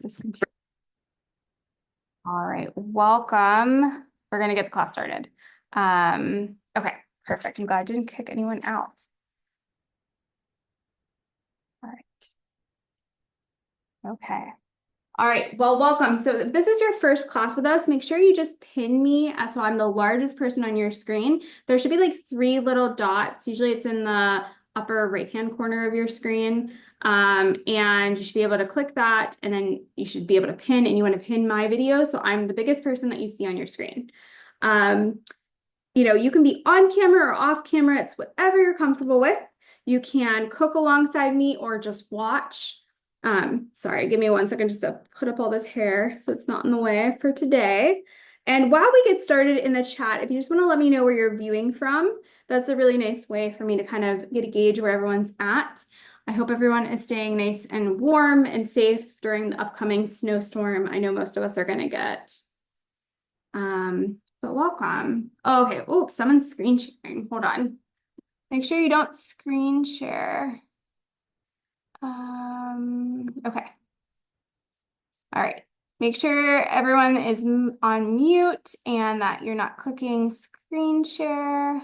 This computer. All right, welcome. We're gonna get the class started. Okay, perfect. I'm glad I didn't kick anyone out. All right. Okay. All right, well, welcome. So if this is your first class with us, make sure you just pin me so I'm the largest person on your screen. There should be like 3 dots. Usually it's in the upper right-hand corner of your screen. And you should be able to click that, and then you should be able to pin, and you want to pin my video. So I'm the biggest person that you see on your screen. Um, you can be on camera or off camera. It's whatever you're comfortable with. You can cook alongside me or just watch. Sorry, give me 1 second just to put up all this hair so it's not in the way for today. And while we get started in the chat, if you just want to let me know where you're viewing from, that's a really nice way for me to kind of get a gauge where everyone's at. I hope everyone is staying nice and warm and safe during the upcoming snowstorm I know most of us are going to get. But welcome. Oh, okay. Oops, someone's screen sharing. Hold on. Make sure you don't screen share. Okay. All right. Make sure everyone is on mute and that you're not clicking screen share.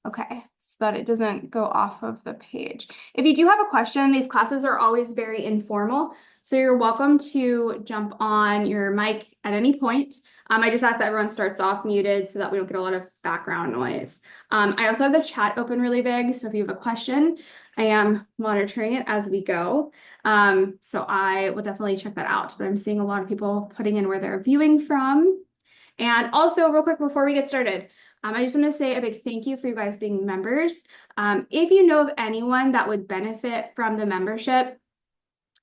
Okay, so that it doesn't go off of the page. If you do have a question, these classes are always very informal, so you're welcome to jump on your mic at any point. I just ask that everyone starts off muted so that we don't get a lot of background noise. I also have the chat open really big, so if you have a question, I am monitoring it as we go. So I will definitely check that out, but I'm seeing a lot of people putting in where they're viewing from. And also, real quick before we get started, I just want to say a big thank you for you guys being members. If you know of anyone that would benefit from the membership,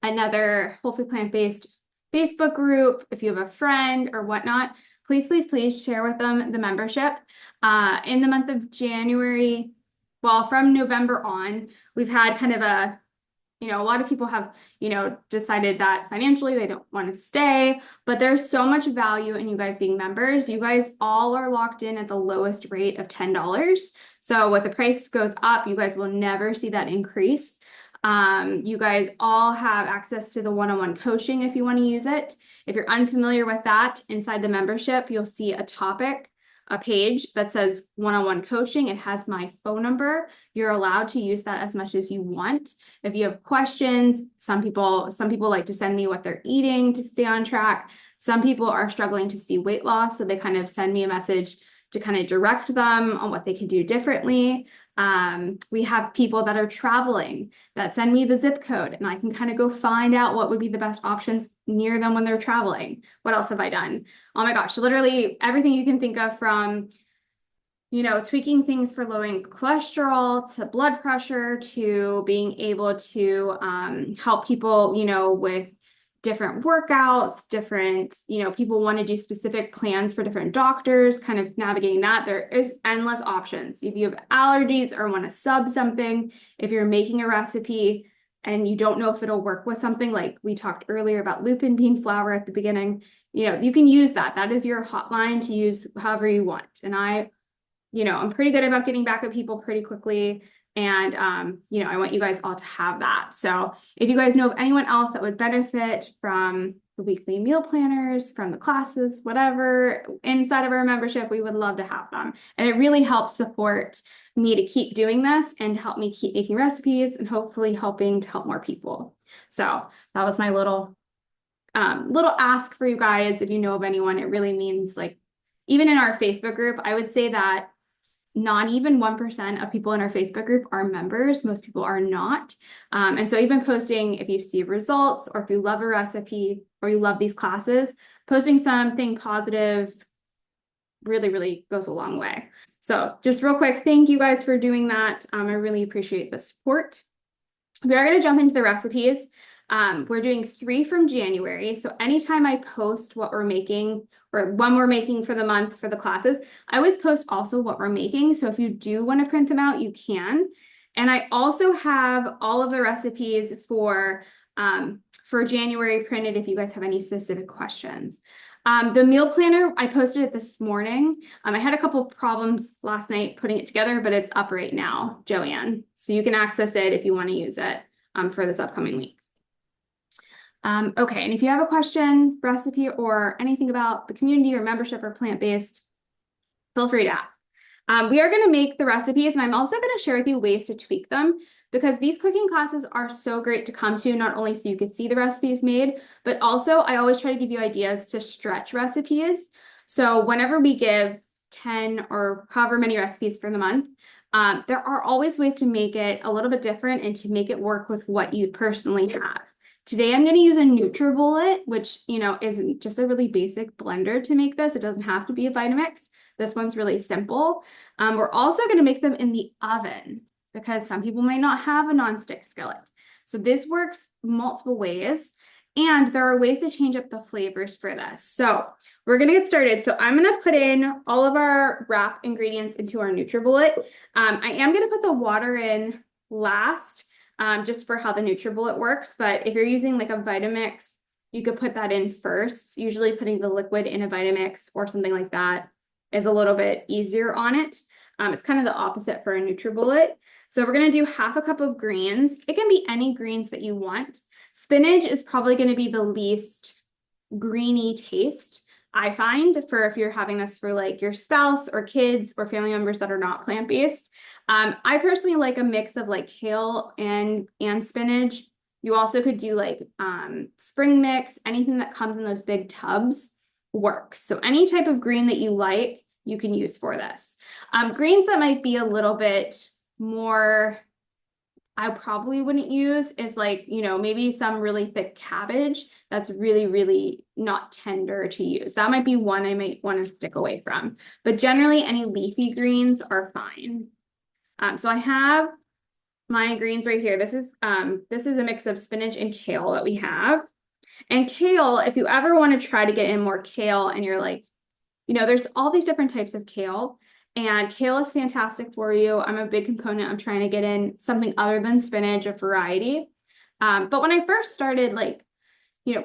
another Whole Food Plant-Based Facebook group, if you have a friend or whatnot, please share with them the membership. In the month of January, well, from November on, we've had kind of a lot of people have, decided that financially they don't want to stay, but there's so much value in you guys being members. You guys all are locked in at the lowest rate of $10. So when the price goes up, you guys will never see that increase. You guys all have access to the one-on-one coaching if you want to use it. If you're unfamiliar with that, inside the membership, you'll see a page that says one-on-one coaching. It has my phone number. You're allowed to use that as much as you want. If you have questions, some people like to send me what they're eating to stay on track. Some people are struggling to see weight loss, so they kind of send me a message to kind of direct them on what they can do differently. We have people that are traveling that send me the zip code, and I can kind of go find out what would be the best options near them when they're traveling. What else have I done? Oh my gosh, literally everything you can think of, from tweaking things for lowering cholesterol to blood pressure to being able to help people, with different workouts, different, people want to do specific plans for different doctors, kind of navigating that. There is endless options. If you have allergies or want to sub something, if you're making a recipe and you don't know if it'll work with something, like we talked earlier about lupin bean flour at the beginning, you can use that. That is your hotline to use however you want. And I'm pretty good about getting back at people pretty quickly. And, I want you guys all to have that. So if you guys know of anyone else that would benefit from the weekly meal planners, from the classes, whatever, inside of our membership, we would love to have them. And it really helps support me to keep doing this and help me keep making recipes and hopefully helping to help more people. So that was my little ask for you guys. If you know of anyone, it really means, like, even in our Facebook group, I would say that not even 1% of people in our Facebook group are members. Most people are not. And so even posting, if you see results or if you love a recipe or you love these classes, posting something positive really, really goes a long way. So just real quick, thank you guys for doing that. I really appreciate the support. We are going to jump into the recipes. We're doing 3 from January. So anytime I post what we're making or when we're making for the month for the classes, I always post also what we're making. So if you do want to print them out, you can. And I also have all of the recipes for January printed if you guys have any specific questions. The meal planner, I posted it this morning. I had a couple problems last night putting it together, but it's up right now, Joanne. So you can access it if you want to use it for this upcoming week. Okay, and if you have a question, recipe, or anything about the community or membership or plant-based, feel free to ask. We are going to make the recipes, and I'm also going to share with you ways to tweak them because these cooking classes are so great to come to, not only so you can see the recipes made, but also I always try to give you ideas to stretch recipes. So whenever we give 10 or however many recipes for the month, there are always ways to make it a little bit different and to make it work with what you personally have. Today I'm going to use a NutriBullet, which, is just a really basic blender to make this. It doesn't have to be a Vitamix. This one's really simple. We're also going to make them in the oven because some people might not have a nonstick skillet. So this works multiple ways, and there are ways to change up the flavors for this. So we're going to get started. So I'm going to put in all of our wrap ingredients into our NutriBullet. I am going to put the water in last, just for how the NutriBullet works. But if you're using like a Vitamix, you could put that in first. Usually putting the liquid in a Vitamix or something like that is a little bit easier on it. It's kind of the opposite for a NutriBullet. So we're going to do half a cup of greens. It can be any greens that you want. Spinach is probably going to be the least greeny taste, I find, for if you're having this for like your spouse or kids or family members that are not plant-based. I personally like a mix of like kale and spinach. You also could do like spring mix, anything that comes in those big tubs works. So any type of green that you like, you can use for this. Greens that might be a little bit more, I probably wouldn't use is like, maybe some really thick cabbage that's really, really not tender to use. That might be one I might want to stick away from. But generally, any leafy greens are fine. So I have my greens right here. This is a mix of spinach and kale that we have. And kale, if you ever want to try to get in more kale and you're like, there's all these different types of kale, and kale is fantastic for you. I'm a big component of trying to get in something other than spinach, a variety. But when I first started, like,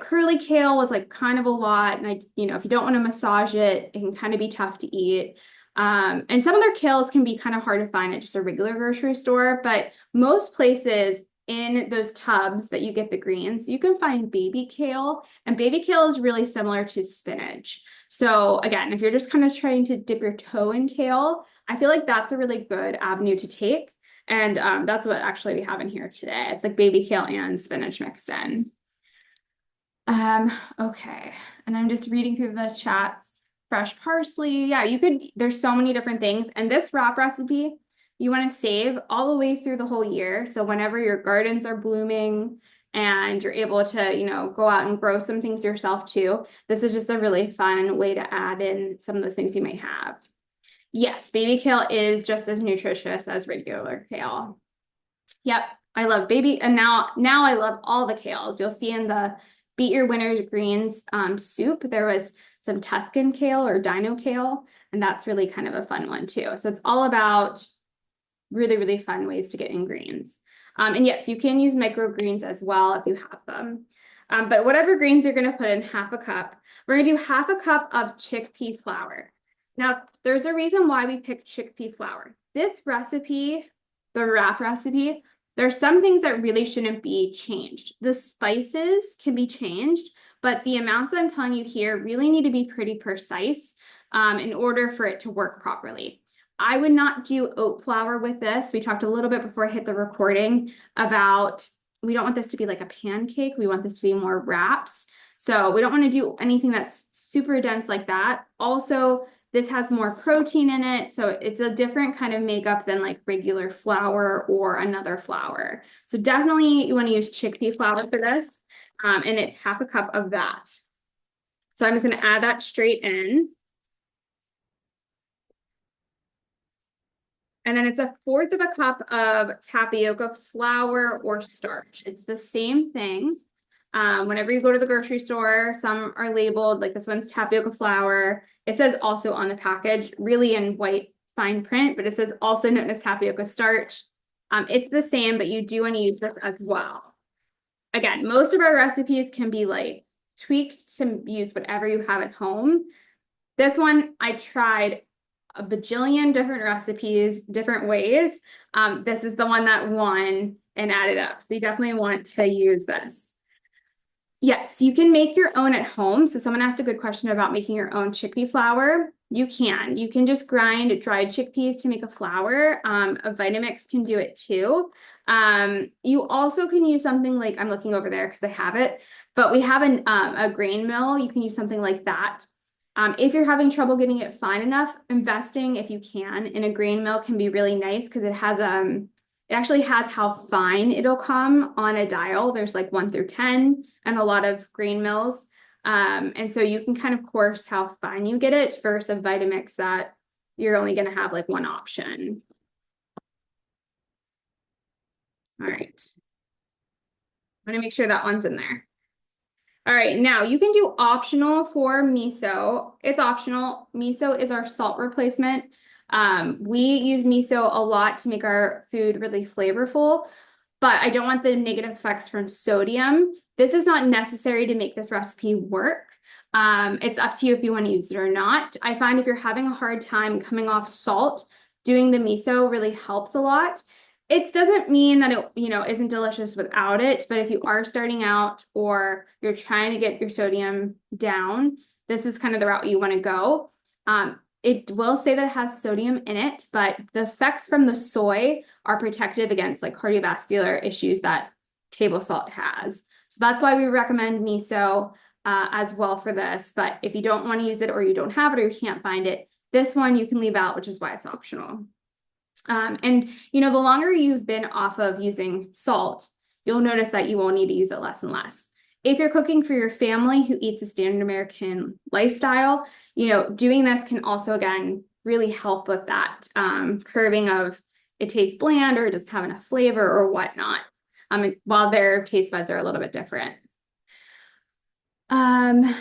curly kale was like kind of a lot. And if you don't want to massage it, it can kind of be tough to eat. And some of their kales can be kind of hard to find at just a regular grocery store, but most places in those tubs that you get the greens, you can find baby kale, and baby kale is really similar to spinach. So again, if you're just kind of trying to dip your toe in kale, I feel like that's a really good avenue to take. And that's what actually we have in here today. It's like baby kale and spinach mixed in. Okay. And I'm just reading through the chats. Fresh parsley. Yeah, there's so many different things. And this wrap recipe, you want to save all the way through the whole year. So whenever your gardens are blooming and you're able to, go out and grow some things yourself too, this is just a really fun way to add in some of those things you may have. Yes, baby kale is just as nutritious as regular kale. Yep, I love baby, and now I love all the kales. You'll see in the Beat Your Winter's Greens soup, there was some Tuscan kale or dino kale, and that's really kind of a fun one too. So it's all about really, really fun ways to get in greens. And yes, you can use microgreens as well if you have them. But whatever greens you're going to put in half a cup, we're going to do half a cup of chickpea flour. Now, there's a reason why we picked chickpea flour. This recipe, the wrap recipe, there's some things that really shouldn't be changed. The spices can be changed, but the amounts that I'm telling you here really need to be pretty precise in order for it to work properly. I would not do oat flour with this. We talked a little bit before I hit the recording about we don't want this to be like a pancake. We want this to be more wraps. So we don't want to do anything that's super dense like that. Also, this has more protein in it, so it's a different kind of makeup than like regular flour or another flour. So definitely you want to use chickpea flour for this, and it's half a cup of that. So I'm just going to add that straight in. And then it's 1/4 of a cup of tapioca flour or starch. It's the same thing. Whenever you go to the grocery store, some are labeled, like this one's tapioca flour. It says also on the package, really in white fine print, but it says also known as tapioca starch. It's the same, but you do want to use this as well. Again, most of our recipes can be like tweaked to use whatever you have at home. This one, I tried a bajillion different recipes, different ways. This is the one that won and added up. So you definitely want to use this. Yes, you can make your own at home. So someone asked a good question about making your own chickpea flour. You can. You can just grind dried chickpeas to make a flour. A Vitamix can do it too. You also can use something like, I'm looking over there because I have it, but we have a grain mill. You can use something like that. If you're having trouble getting it fine enough, investing, if you can, in a grain mill can be really nice because it has it actually has how fine it'll come on a dial. There's like 1 through 10 and a lot of grain mills. And so you can kind of course how fine you get it versus a Vitamix that you're only going to have like one option. All right. I'm going to make sure that one's in there. All right, now you can do optional for miso. It's optional. Miso is our salt replacement. We use miso a lot to make our food really flavorful, but I don't want the negative effects from sodium. This is not necessary to make this recipe work. It's up to you if you want to use it or not. I find if you're having a hard time coming off salt, doing the miso really helps a lot. It doesn't mean that it, isn't delicious without it, but if you are starting out or you're trying to get your sodium down, this is kind of the route you want to go. It will say that it has sodium in it, but the effects from the soy are protective against like cardiovascular issues that table salt has. So that's why we recommend miso as well for this. But if you don't want to use it or you don't have it or you can't find it, this one you can leave out, which is why it's optional. And the longer you've been off of using salt, you'll notice that you will need to use it less and less. If you're cooking for your family who eats a standard American lifestyle, doing this can also, again, really help with that curving of it tastes bland or it doesn't have enough flavor or whatnot, while their taste buds are a little bit different. A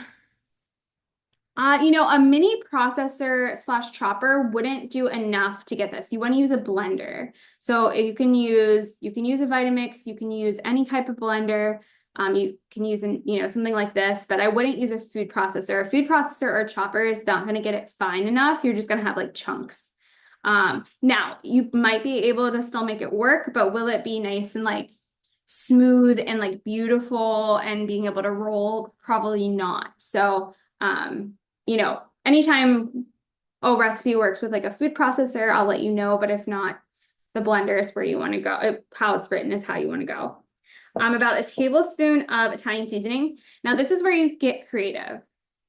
mini processor / chopper wouldn't do enough to get this. You want to use a blender. So you can use a Vitamix, you can use any type of blender. You can use something like this, but I wouldn't use a food processor. A food processor or a chopper is not going to get it fine enough. You're just going to have like chunks. Now you might be able to still make it work, but will it be nice and like smooth and like beautiful and being able to roll? Probably not. So anytime a recipe works with like a food processor, I'll let you know, but if not, the blender is where you want to go. How it's written is how you want to go. About a tablespoon of Italian seasoning. Now this is where you get creative.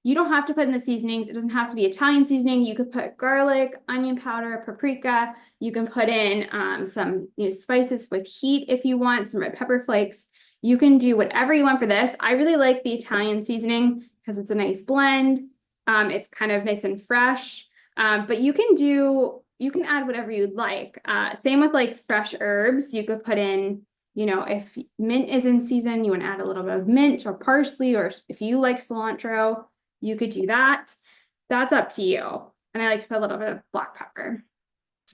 You don't have to put in the seasonings. It doesn't have to be Italian seasoning. You could put garlic, onion powder, paprika. You can put in some spices with heat if you want, some red pepper flakes. You can do whatever you want for this. I really like the Italian seasoning because it's a nice blend. It's kind of nice and fresh, but you can add whatever you'd like. Same with like fresh herbs. You could put in, if mint is in season, you want to add a little bit of mint or parsley, or if you like cilantro, you could do that. That's up to you. And I like to put a little bit of black pepper.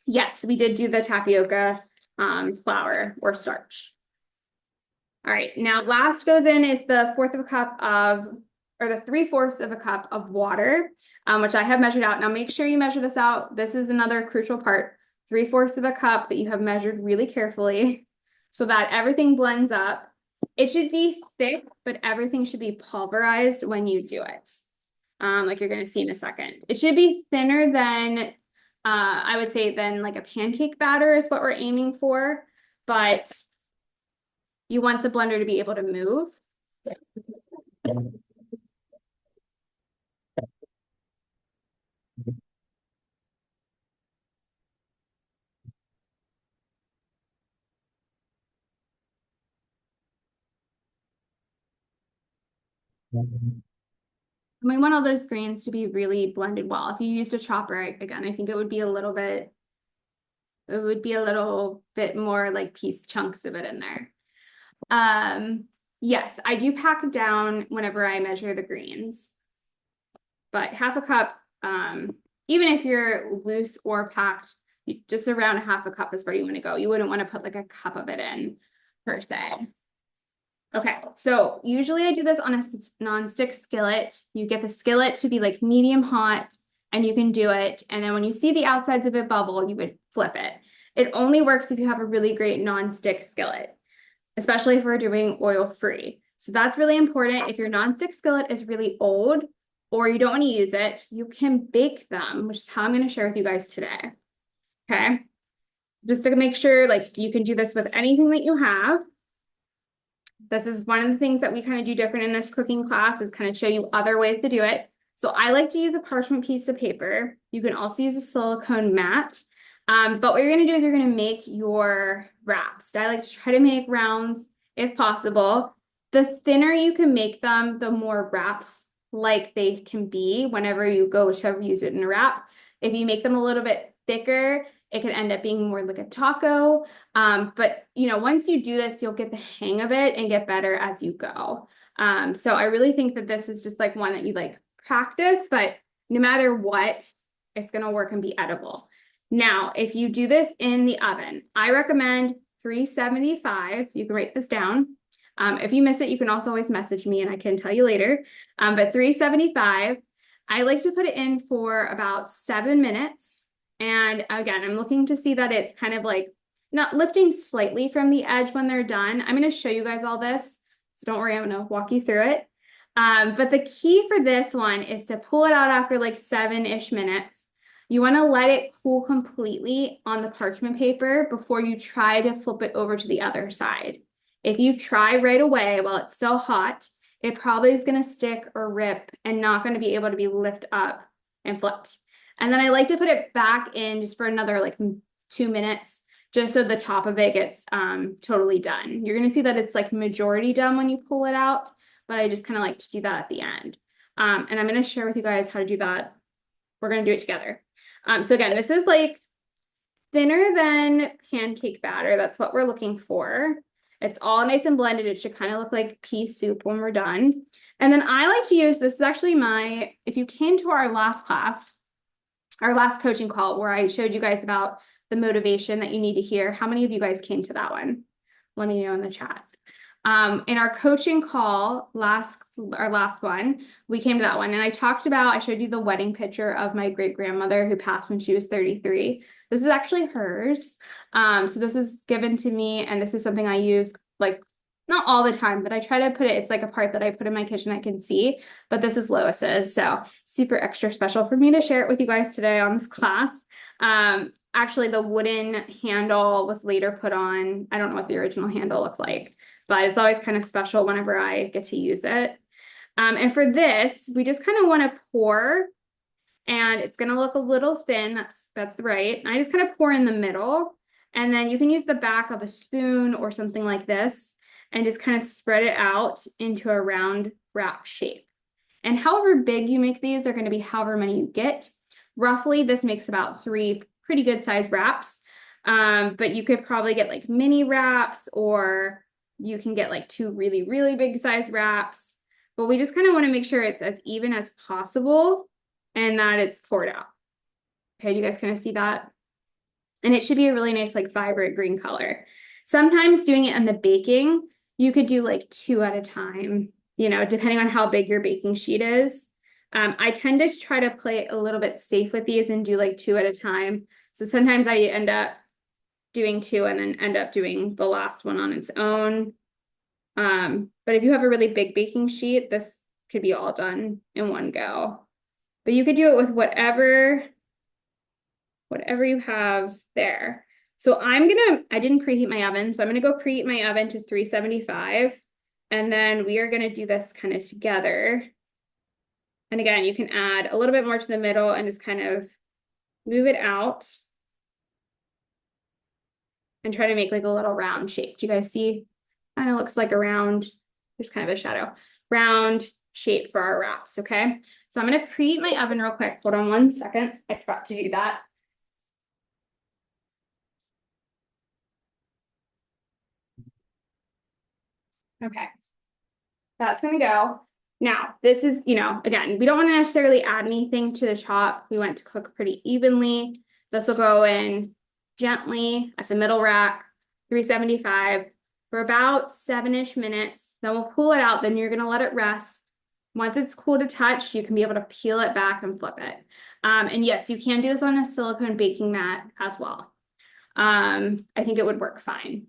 Yes, we did do the tapioca flour or starch. All right, now last goes in is the 1/4 of a cup of, or the 3/4 of a cup of water, which I have measured out. Now make sure you measure this out. This is another crucial part. 3/4 of a cup that you have measured really carefully so that everything blends up. It should be thick, but everything should be pulverized when you do it. Like you're going to see in a second. It should be thinner than, I would say, than like a pancake batter is what we're aiming for, but you want the blender to be able to move. We want all those grains to be really blended well. If you used a chopper, again, I think it would be a little bit more like piece chunks of it in there. Yes, I do pack down whenever I measure the greens, but 1/2 cup, even if you're loose or packed, just around 1/2 cup is where you want to go. You wouldn't want to put like a cup of it in per se. Okay, so usually I do this on a non-stick skillet. You get the skillet to be like medium hot and you can do it. And then when you see the outsides of it bubble, you would flip it. It only works if you have a really great non-stick skillet, especially if we're doing oil-free. So that's really important. If your nonstick skillet is really old or you don't want to use it, you can bake them, which is how I'm going to share with you guys today. Okay. Just to make sure, like, you can do this with anything that you have. This is one of the things that we kind of do different in this cooking class, is kind of show you other ways to do it. So I like to use a parchment piece of paper. You can also use a silicone mat. But what you're going to do is you're going to make your wraps. I like to try to make rounds if possible. The thinner you can make them, the more wraps like they can be whenever you go to use it in a wrap. If you make them a little bit thicker, it can end up being more like a taco. But you know, once you do this, you'll get the hang of it and get better as you go. So I really think that this is just like one that you like practice, but no matter what, it's gonna work and be edible. Now, if you do this in the oven, I recommend 375. You can write this down. If you miss it, you can also always message me and I can tell you later. But 375, I like to put it in for about 7 minutes. And again, I'm looking to see that it's kind of like not lifting slightly from the edge when they're done. I'm going to show you guys all this. So don't worry, I'm going to walk you through it. But the key for this one is to pull it out after like 7-ish minutes. You want to let it cool completely on the parchment paper before you try to flip it over to the other side. If you try right away while it's still hot, it probably is going to stick or rip and not going to be able to be lifted up and flipped. And then I like to put it back in just for another like 2 minutes, just so the top of it gets totally done. You're going to see that it's like majority done when you pull it out, but I just kind of like to do that at the end. And I'm going to share with you guys how to do that. We're going to do it together. So again, this is like thinner than pancake batter. That's what we're looking for. It's all nice and blended. It should kind of look like pea soup when we're done. And then I like to use, this is actually my, if you came to our last class, our last coaching call where I showed you guys about the motivation that you need to hear. How many of you guys came to that one? Let me know in the chat. In our coaching call, our last one, we came to that one. And I talked about, I showed you the wedding picture of my great-grandmother who passed when she was 33. This is actually hers. So this is given to me, and this is something I use like not all the time, but I try to put it, it's like a part that I put in my kitchen I can see, but this is Lois's. So super extra special for me to share it with you guys today on this class. Actually, the wooden handle was later put on. I don't know what the original handle looked like, but it's always kind of special whenever I get to use it. And for this, we just kind of want to pour, and it's going to look a little thin. That's right. And I just kind of pour in the middle, and then you can use the back of a spoon or something like this and just kind of spread it out into a round wrap shape. And however big you make these are going to be however many you get. Roughly, this makes about 3 pretty good size wraps. But you could probably get like mini wraps, or you can get like 2 really, really big size wraps. But we just kind of want to make sure it's as even as possible and that it's poured out. Okay, you guys kind of see that? And it should be a really nice, like vibrant green color. Sometimes doing it in the baking, you could do like 2 at a time, you know, depending on how big your baking sheet is. I tend to try to play a little bit safe with these and do like 2 at a time. So sometimes I end up doing 2 and then end up doing the last one on its own. But if you have a really big baking sheet, this could be all done in one go. But you could do it with whatever you have there. So I didn't preheat my oven, so I'm gonna go preheat my oven to 375. And then we are gonna do this kind of together. And again, you can add a little bit more to the middle and just kind of move it out and try to make like a little round shape. Do you guys see? Kind of looks like a round, there's kind of a shadow, round shape for our wraps, okay? So I'm gonna preheat my oven real quick. Hold on 1 second. I forgot to do that. Okay, that's gonna go. Now, this is, you know, again, we don't want to necessarily add anything to the top. We want it to cook pretty evenly. This will go in gently at the middle rack, 375 for about 7-ish minutes. Then we'll pull it out. Then you're going to let it rest. Once it's cool to touch, you can be able to peel it back and flip it. And yes, you can do this on a silicone baking mat as well. I think it would work fine.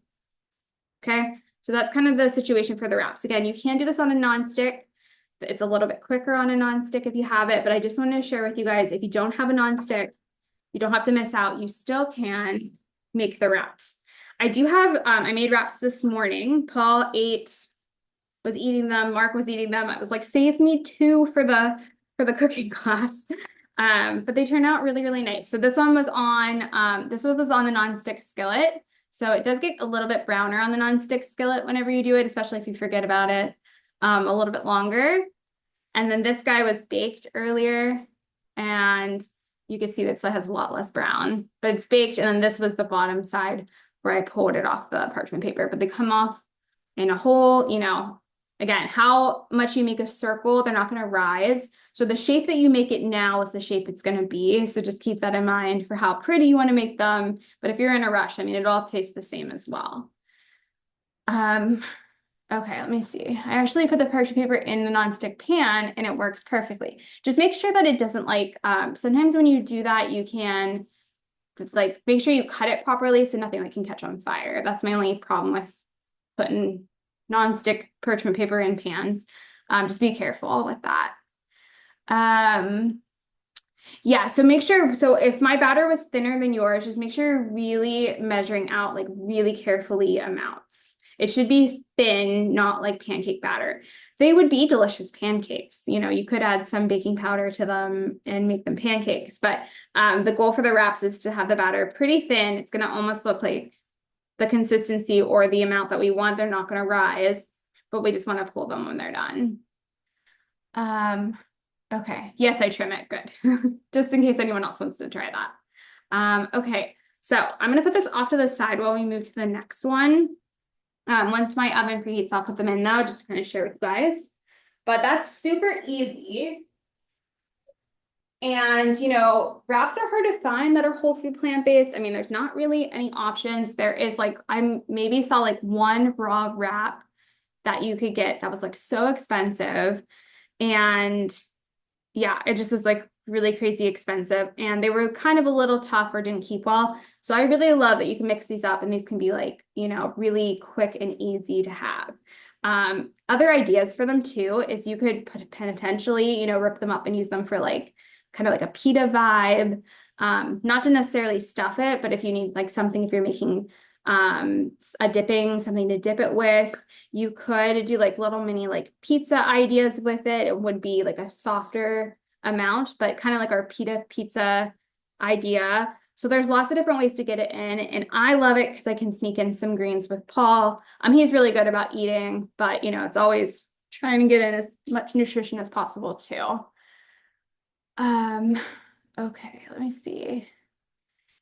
Okay, So that's kind of the situation for the wraps. Again, you can do this on a nonstick. It's a little bit quicker on a nonstick if you have it, but I just wanted to share with you guys, if you don't have a nonstick, you don't have to miss out. You still can make the wraps. I do have, I made wraps this morning. Paul was eating them. Mark was eating them. I was like, save me 2 for the cooking class. But they turn out really, really nice. So this one was on, the nonstick skillet. So it does get a little bit browner on the nonstick skillet whenever you do it, especially if you forget about it, a little bit longer. And then this guy was baked earlier, and you can see that it has a lot less brown, but it's baked. And then this was the bottom side where I pulled it off the parchment paper, but they come off in a hole, you know. Again, how much you make a circle, they're not going to rise. So the shape that you make it now is the shape it's going to be. So just keep that in mind for how pretty you want to make them. But if you're in a rush, I mean, it all tastes the same as well. Okay, let me see. I actually put the parchment paper in the nonstick pan and it works perfectly. Just make sure that it doesn't sometimes when you do that, you can make sure you cut it properly so nothing can catch on fire. That's my only problem with putting nonstick parchment paper in pans. Just be careful with that. Yeah, so make sure, so if my batter was thinner than yours, just make sure you're really measuring out really carefully amounts. It should be thin, not like pancake batter. They would be delicious pancakes. You know, you could add some baking powder to them and make them pancakes, but the goal for the wraps is to have the batter pretty thin. It's going to almost look like the consistency or the amount that we want. They're not going to rise, but we just want to pull them when they're done. Okay. Yes, I trim it. Good. Just in case anyone else wants to try that. Okay. So I'm going to put this off to the side while we move to the next one. Once my oven preheats, I'll put them in now, just to kind of share with you guys. But that's super easy. And, you know, wraps are hard to find that are whole food plant-based. I mean, there's not really any options. There is I maybe saw one raw wrap that you could get that was so expensive. And yeah, it just was really crazy expensive. And they were kind of a little tough or didn't keep well. So I really love that you can mix these up and these can be you know, really quick and easy to have. Other ideas for them too is you could potentially, you know, rip them up and use them for kind of a pita vibe. Not to necessarily stuff it, but if you need something, if you're making something to dip it with, you could do little mini pizza ideas with it. It would be a softer amount, but kind of our pita pizza idea. So there's lots of different ways to get it in, and I love it because I can sneak in some greens with Paul. He's really good about eating, but you know, it's always trying to get in as much nutrition as possible too. Okay, let me see.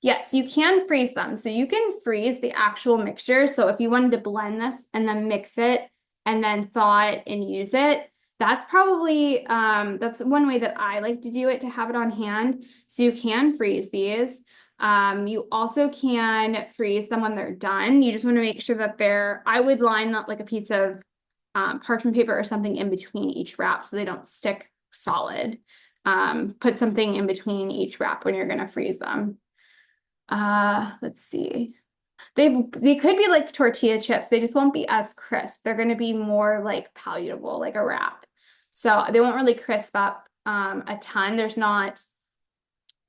Yes, you can freeze them. So you can freeze the actual mixture. So if you wanted to blend this and then mix it and then thaw it and use it, that's probably, that's one way that I like to do it, to have it on hand. So you can freeze these. You also can freeze them when they're done. You just want to make sure that I would line up a piece of parchment paper or something in between each wrap so they don't stick solid. Put something in between each wrap when you're going to freeze them. Let's see. They could be like tortilla chips. They just won't be as crisp. They're going to be more palatable, like a wrap. So they won't really crisp up a ton. There's not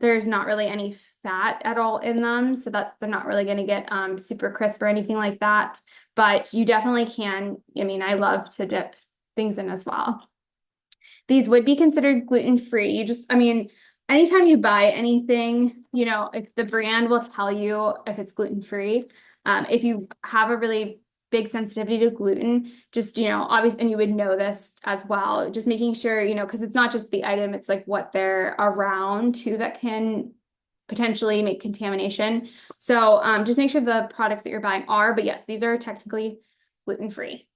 really any fat at all in them, so they're not really going to get super crisp or anything like that. But you definitely can. I mean, I love to dip things in as well. These would be considered gluten-free. Anytime you buy anything, you know, if the brand will tell you if it's gluten-free. If you have a really big sensitivity to gluten, just, you know, obviously, and you would know this as well, just making sure, you know, because it's not just the item, it's what they're around too that can potentially make contamination. So just make sure the products that you're buying are, but yes, these are technically gluten-free.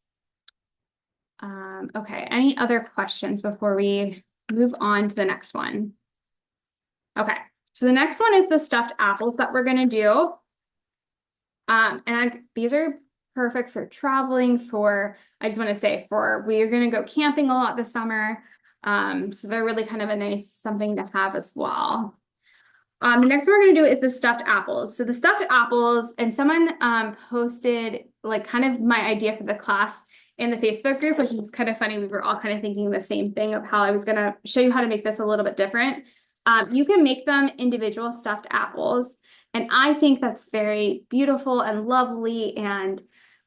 Okay, any other questions before we move on to the next one? Okay, so the next one is the stuffed apples that we're going to do. These are perfect for traveling, I just want to say, we're going to go camping a lot this summer. So they're really kind of a nice something to have as well. The next one we're going to do is the stuffed apples. So the stuffed apples, and someone posted like kind of my idea for the class in the Facebook group, which is kind of funny. We were all kind of thinking the same thing of how I was going to show you how to make this a little bit different. You can make them individual stuffed apples, and I think that's very beautiful and lovely, and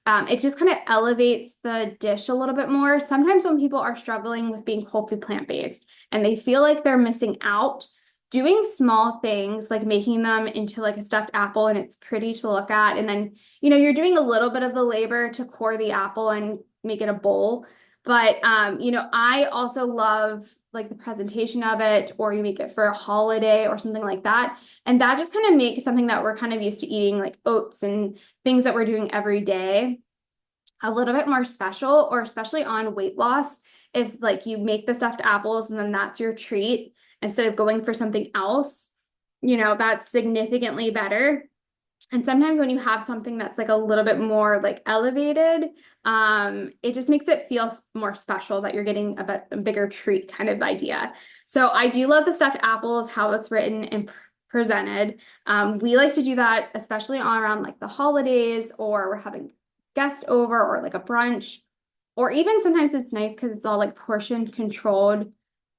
it just kind of elevates the dish a little bit more. Sometimes when people are struggling with being whole food plant-based and they feel like they're missing out, doing small things like making them into like a stuffed apple and it's pretty to look at, and then you're doing a little bit of the labor to core the apple and make it a bowl, but I also love like the presentation of it, or you make it for a holiday or something like that, and that just kind of makes something that we're kind of used to eating, like oats and things that we're doing every day, a little bit more special, or especially on weight loss. If like you make the stuffed apples and then that's your treat instead of going for something else, that's significantly better. And sometimes when you have something that's like a little bit more like elevated, it just makes it feel more special that you're getting a bigger treat kind of idea. So I do love the stuffed apples, how it's written and presented. We like to do that, especially on around like the holidays, or we're having guests over, or like a brunch, or even sometimes it's nice because it's all like portion controlled.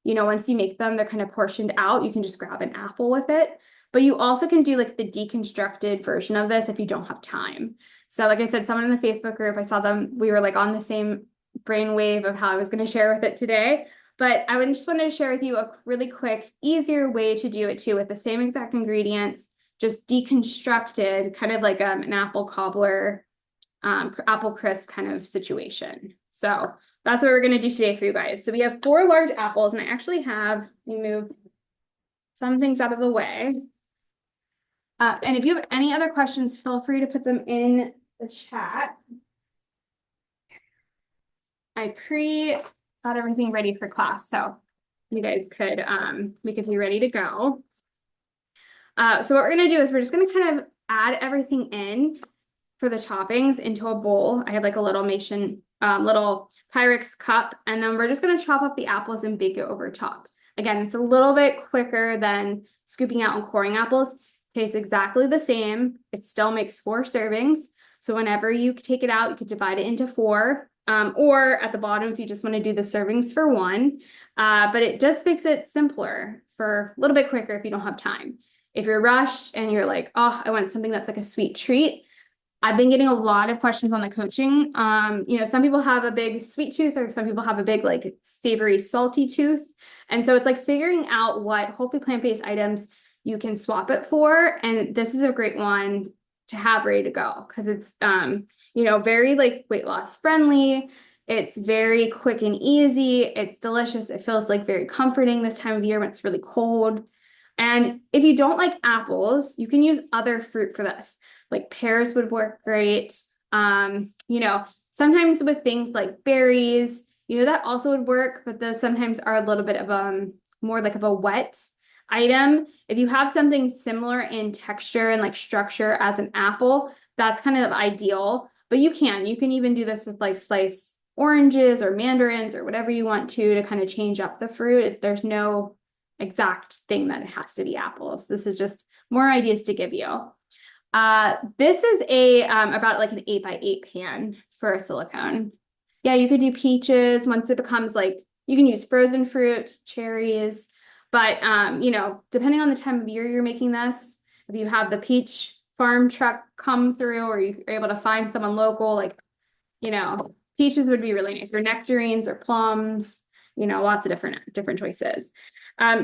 Once you make them, they're kind of portioned out. You can just grab an apple with it. But you also can do like the deconstructed version of this if you don't have time. So like I said, someone in the Facebook group, I saw them, we were like on the same brainwave of how I was going to share with it today. But I just wanted to share with you a really quick, easier way to do it too, with the same exact ingredients, just deconstructed, kind of like an apple cobbler, apple crisp kind of situation. So that's what we're going to do today for you guys. So we have 4 large apples, and I actually have, let me move some things out of the way. And if you have any other questions, feel free to put them in the chat. I got everything ready for class, so you guys could make it be ready to go. So what we're going to do is we're just going to kind of add everything in for the toppings into a bowl. I have like a little little Pyrex cup, and then we're just going to chop up the apples and bake it over top. Again, it's a little bit quicker than scooping out and coring apples. Tastes exactly the same. It still makes 4 servings. So whenever you take it out, you could divide it into 4. Or at the bottom, if you just want to do the servings for 1. But it just makes it simpler, for a little bit quicker if you don't have time. If you're rushed and you're like, oh, I want something that's like a sweet treat, I've been getting a lot of questions on the coaching. Some people have a big sweet tooth, or some people have a big like savory, salty tooth. And so it's like figuring out what whole food plant-based items you can swap it for. And this is a great one to have ready to go, because it's, very like weight loss friendly. It's very quick and easy. It's delicious. It feels like very comforting this time of year when it's really cold. And if you don't like apples, you can use other fruit for this. Like pears would work great. Sometimes with things like berries, that also would work, but those sometimes are a little bit of more like of a wet item. If you have something similar in texture and like structure as an apple, that's kind of ideal. But you can even do this with like sliced oranges or mandarins or whatever you want to kind of change up the fruit. There's no exact thing that it has to be apples. This is just more ideas to give you. This is about like an 8x8 pan for a silicone. Yeah, you could do peaches once it becomes like, you can use frozen fruit, cherries, but depending on the time of year you're making this, if you have the peach farm truck come through, or you're able to find someone local, like, peaches would be really nice, or nectarines or plums, lots of different choices.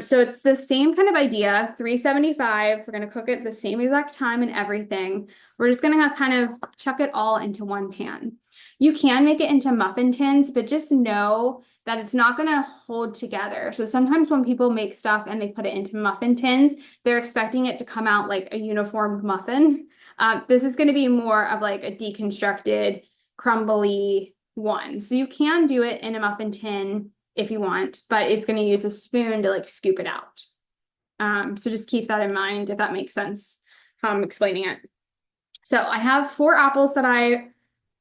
So it's the same kind of idea, 375. We're going to cook it the same exact time and everything. We're just going to kind of chuck it all into one pan. You can make it into muffin tins, but just know that it's not going to hold together. So sometimes when people make stuff and they put it into muffin tins, they're expecting it to come out like a uniform muffin. This is going to be more of like a deconstructed, crumbly one. So you can do it in a muffin tin if you want, but it's going to use a spoon to like scoop it out. So just keep that in mind, if that makes sense how I'm explaining it. So I have 4 apples that I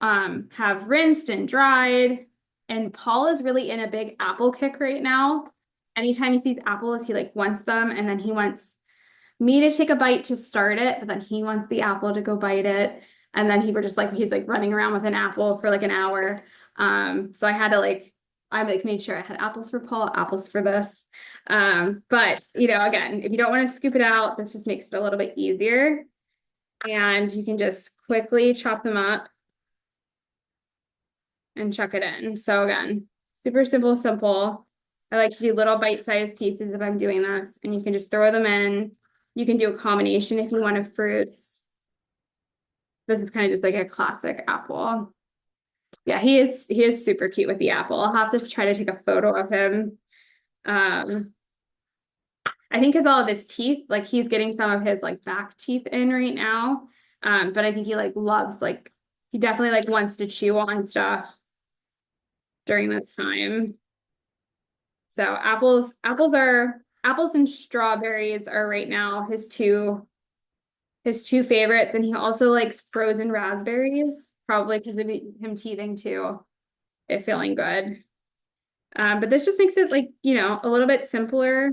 have rinsed and dried, and Paul is really in a big apple kick right now. Anytime he sees apples, he like wants them, and then he wants me to take a bite to start it, but then he wants the apple to go bite it. And then he's like running around with an apple for like an hour. So I had to I made sure I had apples for Paul, apples for this. But again, if you don't want to scoop it out, this just makes it a little bit easier. And you can just quickly chop them up and chuck it in. So again, super simple. I like to do little bite-sized pieces if I'm doing this, and you can just throw them in. You can do a combination if you want of fruits. This is kind of just like a classic apple. Yeah, he is super cute with the apple. I'll have to try to take a photo of him. I think because all of his teeth, like he's getting some of his like back teeth in right now. But I think he loves he definitely wants to chew on stuff during this time. So apples and strawberries are right now his two favorites, and he also likes frozen raspberries, probably because of him teething too, it feeling good. But this just makes it a little bit simpler.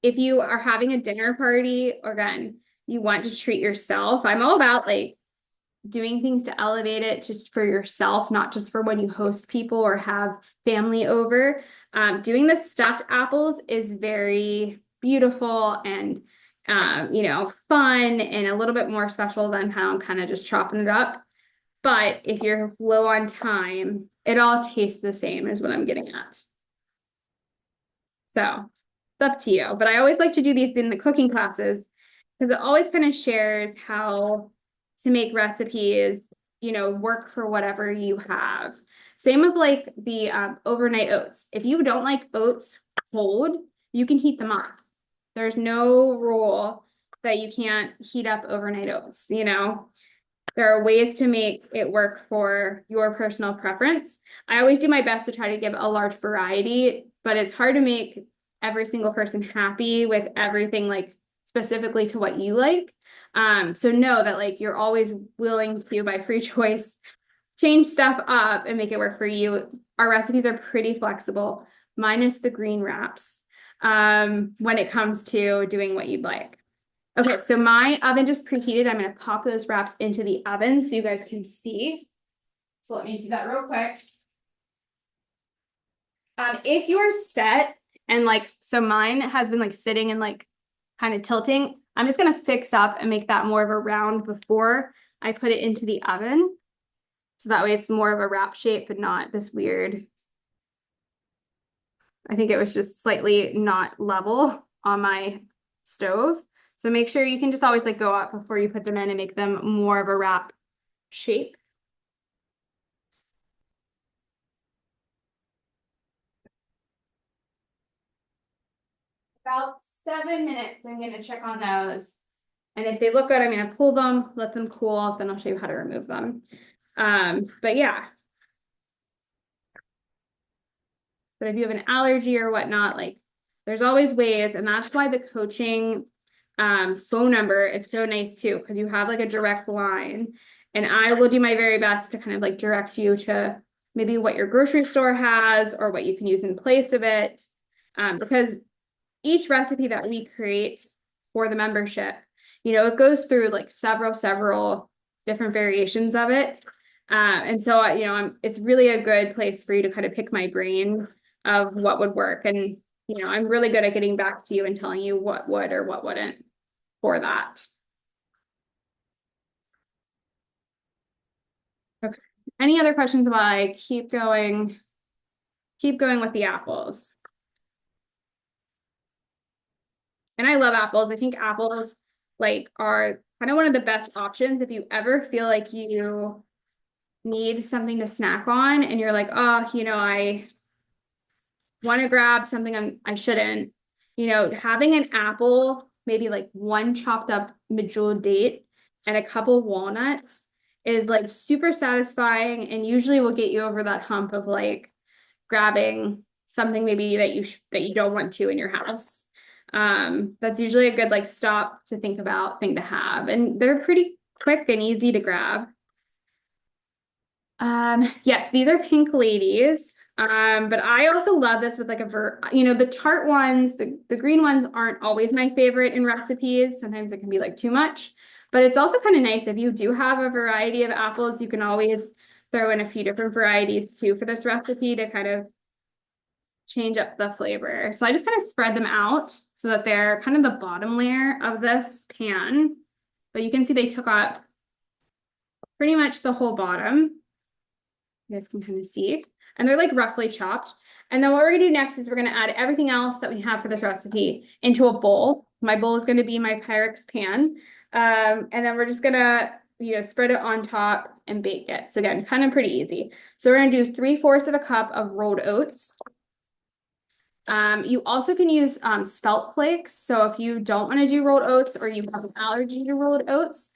If you are having a dinner party, or again, you want to treat yourself, I'm all about doing things to elevate it for yourself, not just for when you host people or have family over. Doing the stuffed apples is very beautiful and fun and a little bit more special than how I'm kind of just chopping it up. But if you're low on time, it all tastes the same is what I'm getting at. So it's up to you. But I always like to do these in the cooking classes because it always kind of shares how to make recipes, work for whatever you have. Same with the overnight oats. If you don't like oats cold, you can heat them up. There's no rule that you can't heat up overnight oats. There are ways to make it work for your personal preference. I always do my best to try to give a large variety, but it's hard to make every single person happy with everything specifically to what you like. So know that you're always willing to, by free choice, change stuff up and make it work for you. Our recipes are pretty flexible, minus the green wraps, when it comes to doing what you'd like. Okay, so my oven just preheated. I'm going to pop those wraps into the oven so you guys can see. So let me do that real quick. If you're set and so mine has been sitting and kind of tilting, I'm just going to fix up and make that more of a round before I put it into the oven. So that way it's more of a wrap shape, but not this weird. I think it was just slightly not level on my stove. So make sure you can just always go up before you put them in and make them more of a wrap shape. About 7 minutes, I'm going to check on those. And if they look good, I'm going to pull them, let them cool, then I'll show you how to remove them. But yeah. But if you have an allergy or whatnot, there's always ways. And that's why the coaching phone number is so nice too, because you have a direct line, and I will do my very best to kind of direct you to maybe what your grocery store has or what you can use in place of it. Because each recipe that we create for the membership, it goes through several different variations of it. And so, it's really a good place for you to kind of pick my brain of what would work. And, I'm really good at getting back to you and telling you what would or what wouldn't for that. Okay. Any other questions about keep going with the apples? And I love apples. I think apples are kind of one of the best options if you ever feel like you need something to snack on and you're like, oh, I want to grab something I shouldn't. Having an apple, maybe one chopped up medjool date and a couple walnuts is super satisfying and usually will get you over that hump of grabbing something maybe that you don't want to in your house. That's usually a good stop to think about thing to have, and they're pretty quick and easy to grab. Yes, these are Pink Ladies. But I also love this with like the tart ones, the green ones aren't always my favorite in recipes. Sometimes it can be like too much, but it's also kind of nice if you do have a variety of apples, you can always throw in a few different varieties too for this recipe to kind of change up the flavor. So I just kind of spread them out so that they're kind of the bottom layer of this pan. But you can see they took up pretty much the whole bottom. You guys can kind of see. And they're like roughly chopped. And then what we're gonna do next is we're gonna add everything else that we have for this recipe into a bowl. My bowl is gonna be my Pyrex pan. And then we're just gonna, spread it on top and bake it. So again, kind of pretty easy. So we're gonna do 3/4 of a cup of rolled oats. You also can use spelt flakes. So if you don't want to do rolled oats or you have an allergy to rolled oats,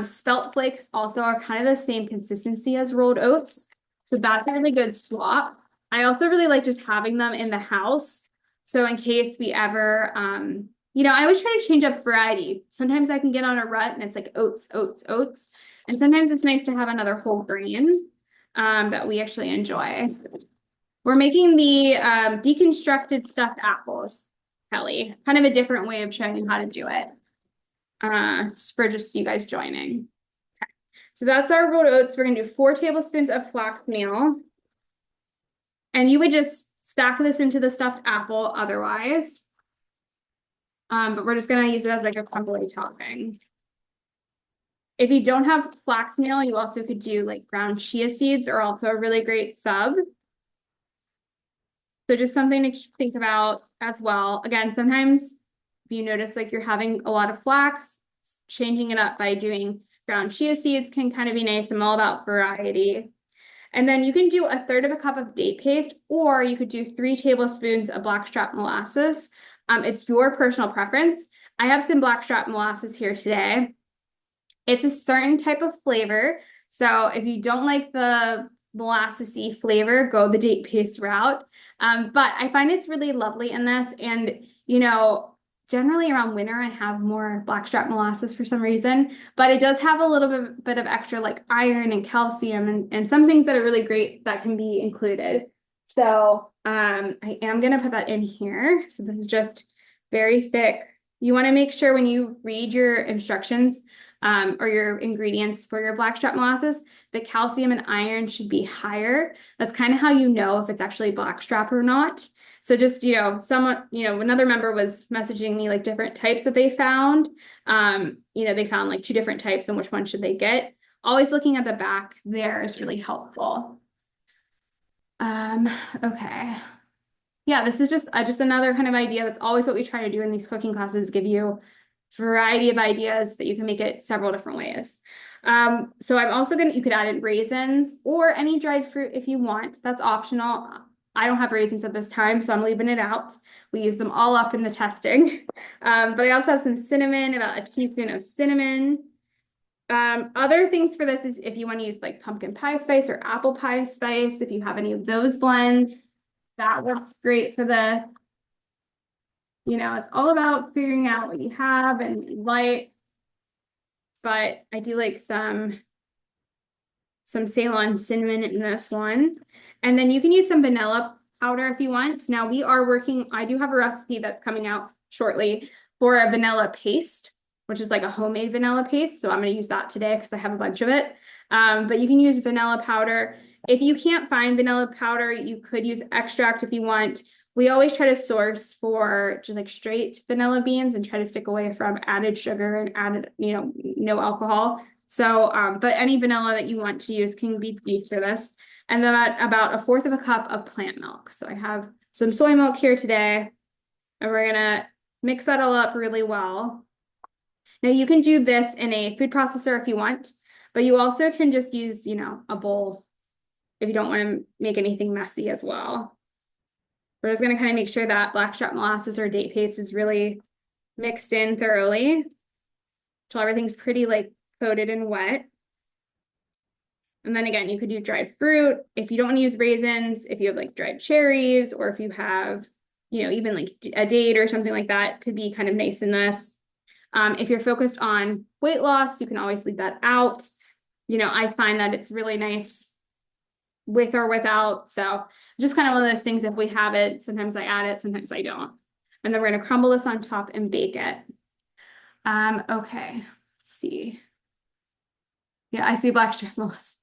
spelt flakes also are kind of the same consistency as rolled oats. So that's a really good swap. I also really like just having them in the house. So in case we ever, I always try to change up variety. Sometimes I can get on a rut and it's like oats, oats, oats. And sometimes it's nice to have another whole grain that we actually enjoy. We're making the deconstructed stuffed apples, Kelly. Kind of a different way of showing you how to do it. For just you guys joining. Okay. So that's our rolled oats. We're gonna do 4 tablespoons of flax meal. And you would just stack this into the stuffed apple otherwise. But we're just gonna use it as like a crumbly topping. If you don't have flax meal, you also could do like ground chia seeds are also a really great sub. So just something to think about as well. Again, sometimes if you notice like you're having a lot of flax, changing it up by doing ground chia seeds can kind of be nice. I'm all about variety. And then you can do 1/3 of a cup of date paste, or you could do 3 tablespoons of blackstrap molasses. It's your personal preference. I have some blackstrap molasses here today. It's a certain type of flavor. So if you don't like the molassesy flavor, go the date paste route. But I find it's really lovely in this. And, generally around winter, I have more blackstrap molasses for some reason, but it does have a little bit of extra like iron and calcium and some things that are really great that can be included. So I am going to put that in here. So this is just very thick. You want to make sure when you read your instructions or your ingredients for your blackstrap molasses, the calcium and iron should be higher. That's kind of how you know if it's actually blackstrap or not. So just, another member was messaging me like different types that they found. They found like 2 different types and which one should they get. Always looking at the back there is really helpful. Okay. Yeah, this is just another kind of idea. That's always what we try to do in these cooking classes, give you a variety of ideas that you can make it several different ways. So I'm also you could add in raisins or any dried fruit if you want. That's optional. I don't have raisins at this time, so I'm leaving it out. We use them all up in the testing. But I also have some cinnamon, about a teaspoon of cinnamon. Other things for this is if you want to use like pumpkin pie spice or apple pie spice, if you have any of those blends, that works great for this. It's all about figuring out what you have and you like. But I do like some Ceylon cinnamon in this one. And then you can use some vanilla powder if you want. Now I do have a recipe that's coming out shortly for a vanilla paste, which is like a homemade vanilla paste. So I'm going to use that today because I have a bunch of it. But you can use vanilla powder. If you can't find vanilla powder, you could use extract if you want. We always try to source for just like straight vanilla beans and try to stick away from added sugar and added, no alcohol. So, but any vanilla that you want to use can be used for this. And then about 1/4 of a cup of plant milk. So I have some soy milk here today, and we're gonna mix that all up really well. Now you can do this in a food processor if you want, but you also can just use, a bowl if you don't want to make anything messy as well. We're just going to kind of make sure that blackstrap molasses or date paste is really mixed in thoroughly till everything's pretty like coated and wet. And then again, you could do dried fruit. If you don't want to use raisins, if you have like dried cherries, or if you have, even like a date or something like that, could be kind of nice in this. If you're focused on weight loss, you can always leave that out. I find that it's really nice with or without. So Just kind of one of those things, if we have it, sometimes I add it, sometimes I don't. And then we're gonna crumble this on top and bake it. Okay, let's see. Yeah, I see black strip molasses.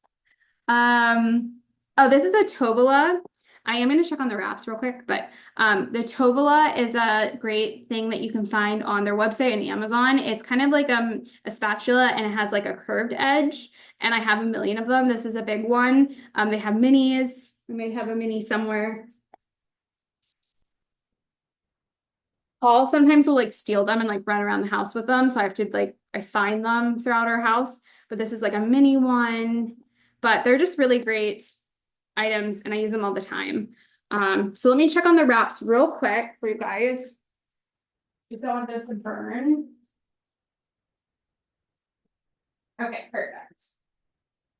Oh, this is a Tovala. I am going to check on the wraps real quick, but the Tovala is a great thing that you can find on their website and Amazon. It's kind of like a spatula, and it has like a curved edge, and I have a million of them. This is a big one. They have minis. We may have a mini somewhere. Paul sometimes will like steal them and like run around the house with them, so I have to like I find them throughout our house. But this is like a mini one, but they're just really great items, and I use them all the time. So let me check on the wraps real quick for you guys. Just don't want those to burn. Okay, perfect.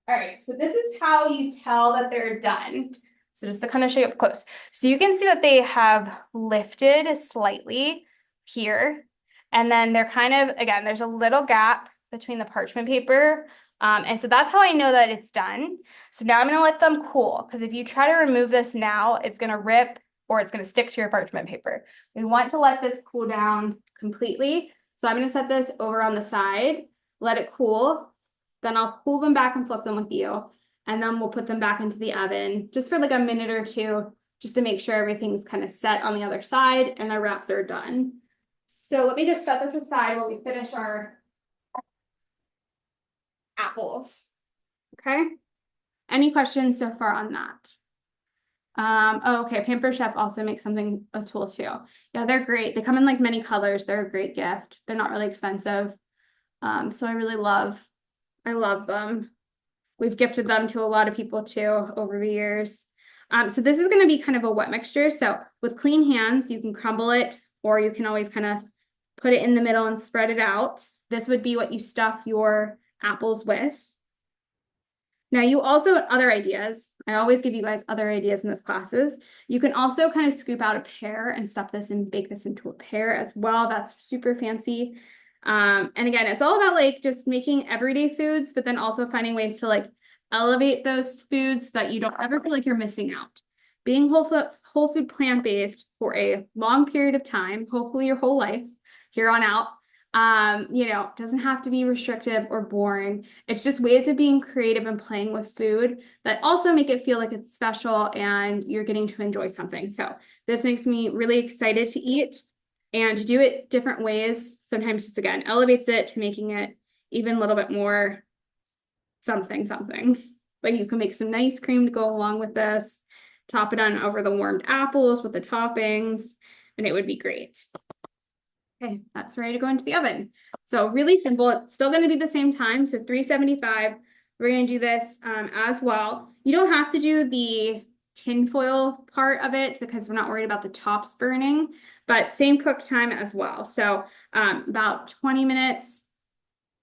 All right, so this is how you tell that they're done. So just to kind of show you up close. So you can see that they have lifted slightly here. And then they're kind of, again, there's a little gap between the parchment paper. And so that's how I know that it's done. So now I'm going to let them cool, because if you try to remove this now, it's going to rip or it's going to stick to your parchment paper. We want to let this cool down completely. So I'm going to set this over on the side, let it cool. Then I'll pull them back and flip them with you. And then we'll put them back into the oven just for like a minute or two, just to make sure everything's kind of set on the other side and our wraps are done. So let me just set this aside while we finish our apples. Okay. Any questions so far on that? Oh, okay. Pamper Chef also makes something, a tool too. Yeah, they're great. They come in like many colors. They're a great gift. They're not really expensive. So I love them. We've gifted them to a lot of people too over the years. So this is going to be kind of a wet mixture. So with clean hands, you can crumble it, or you can always kind of put it in the middle and spread it out. This would be what you stuff your apples with. Now you also, other ideas, I always give you guys other ideas in this classes. You can also kind of scoop out a pear and stuff this and bake this into a pear as well. That's super fancy. And again, it's all about like just making everyday foods, but then also finding ways to like elevate those foods so that you don't ever feel like you're missing out. Being whole food plant-based for a long period of time, hopefully your whole life here on out, doesn't have to be restrictive or boring. It's just ways of being creative and playing with food that also make it feel like it's special and you're getting to enjoy something. So this makes me really excited to eat. And to do it different ways, sometimes just again, elevates it to making it even a little bit more something. Like you can make some nice cream to go along with this, top it on over the warmed apples with the toppings, and it would be great. Okay, that's ready to go into the oven. So really simple. It's still going to be the same time. So 375. We're going to do this as well. You don't have to do the tinfoil part of it because we're not worried about the tops burning, but same cook time as well. So about 20 minutes.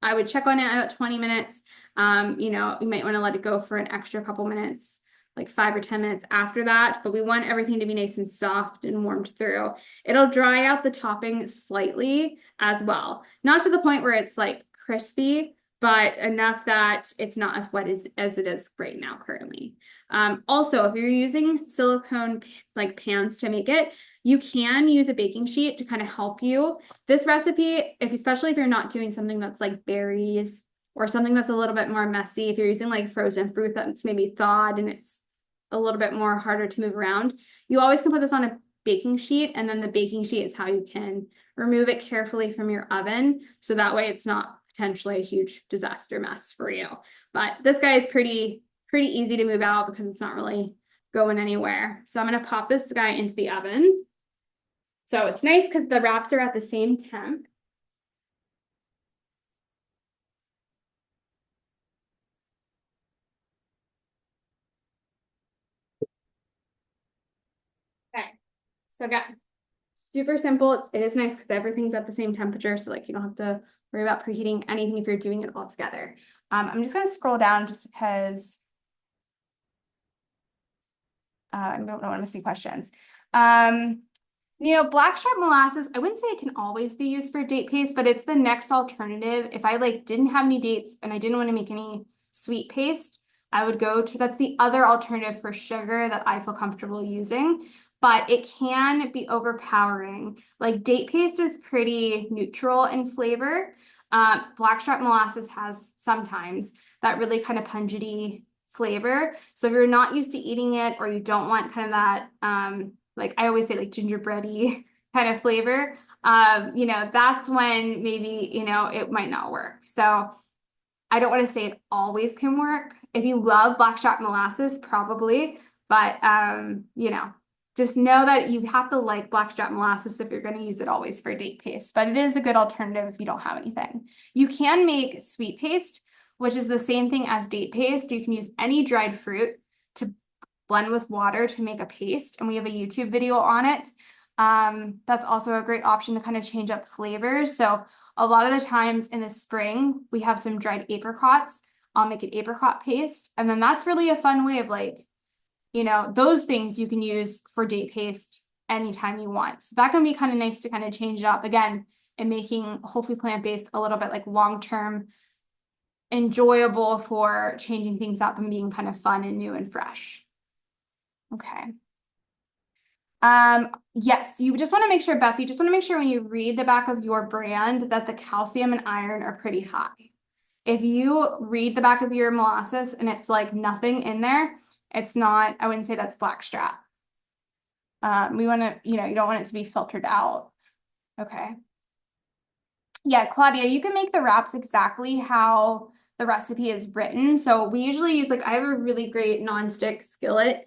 I would check on it about 20 minutes. You might want to let it go for an extra couple minutes, like 5 or 10 minutes after that, but we want everything to be nice and soft and warmed through. It'll dry out the topping slightly as well. Not to the point where it's like crispy, but enough that it's not as wet as it is right now currently. Also, if you're using silicone like pans to make it, you can use a baking sheet to kind of help you. This recipe, especially if you're not doing something that's like berries or something that's a little bit more messy, if you're using like frozen fruit that's maybe thawed and it's a little bit more harder to move around, you always can put this on a baking sheet, and then the baking sheet is how you can remove it carefully from your oven, so that way it's not potentially a huge disaster mess for you. But this guy is pretty easy to move out because it's not really going anywhere. So I'm going to pop this guy into the oven. So it's nice because the wraps are at the same temp. Okay, so again, super simple. It is nice because everything's at the same temperature, so like you don't have to worry about preheating anything if you're doing it all together. I'm just going to scroll down just because I don't want to miss any questions. Blackstrap molasses, I wouldn't say it can always be used for date paste, but it's the next alternative. If I like didn't have any dates and I didn't want to make any sweet paste, I would go to, that's the other alternative for sugar that I feel comfortable using, but it can be overpowering. Like date paste is pretty neutral in flavor. Blackstrap molasses has sometimes that really kind of pungent flavor. So if you're not used to eating it, or you don't want kind of that, like I always say, like gingerbready kind of flavor, that's when maybe, it might not work. So I don't want to say it always can work. If you love blackstrap molasses, probably, but just know that you have to like blackstrap molasses if you're going to use it always for date paste. But it is a good alternative if you don't have anything. You can make sweet paste, which is the same thing as date paste. You can use any dried fruit to blend with water to make a paste, and we have a YouTube video on it. That's also a great option to kind of change up flavors. So a lot of the times in the spring, we have some dried apricots. I'll make an apricot paste. And then that's really a fun way of those things you can use for date paste anytime you want. So that can be kind of nice to kind of change it up again and making whole food plant-based a little bit like long-term enjoyable for changing things up and being kind of fun and new and fresh. Okay. Yes, you just want to make sure, Beth, you just want to make sure when you read the back of your brand that the calcium and iron are pretty high. If you read the back of your molasses and it's like nothing in there, it's not, I wouldn't say that's blackstrap. We want to, you don't want it to be filtered out. Okay. Yeah, Claudia, you can make the wraps exactly how the recipe is written. So we usually use, I have a really great nonstick skillet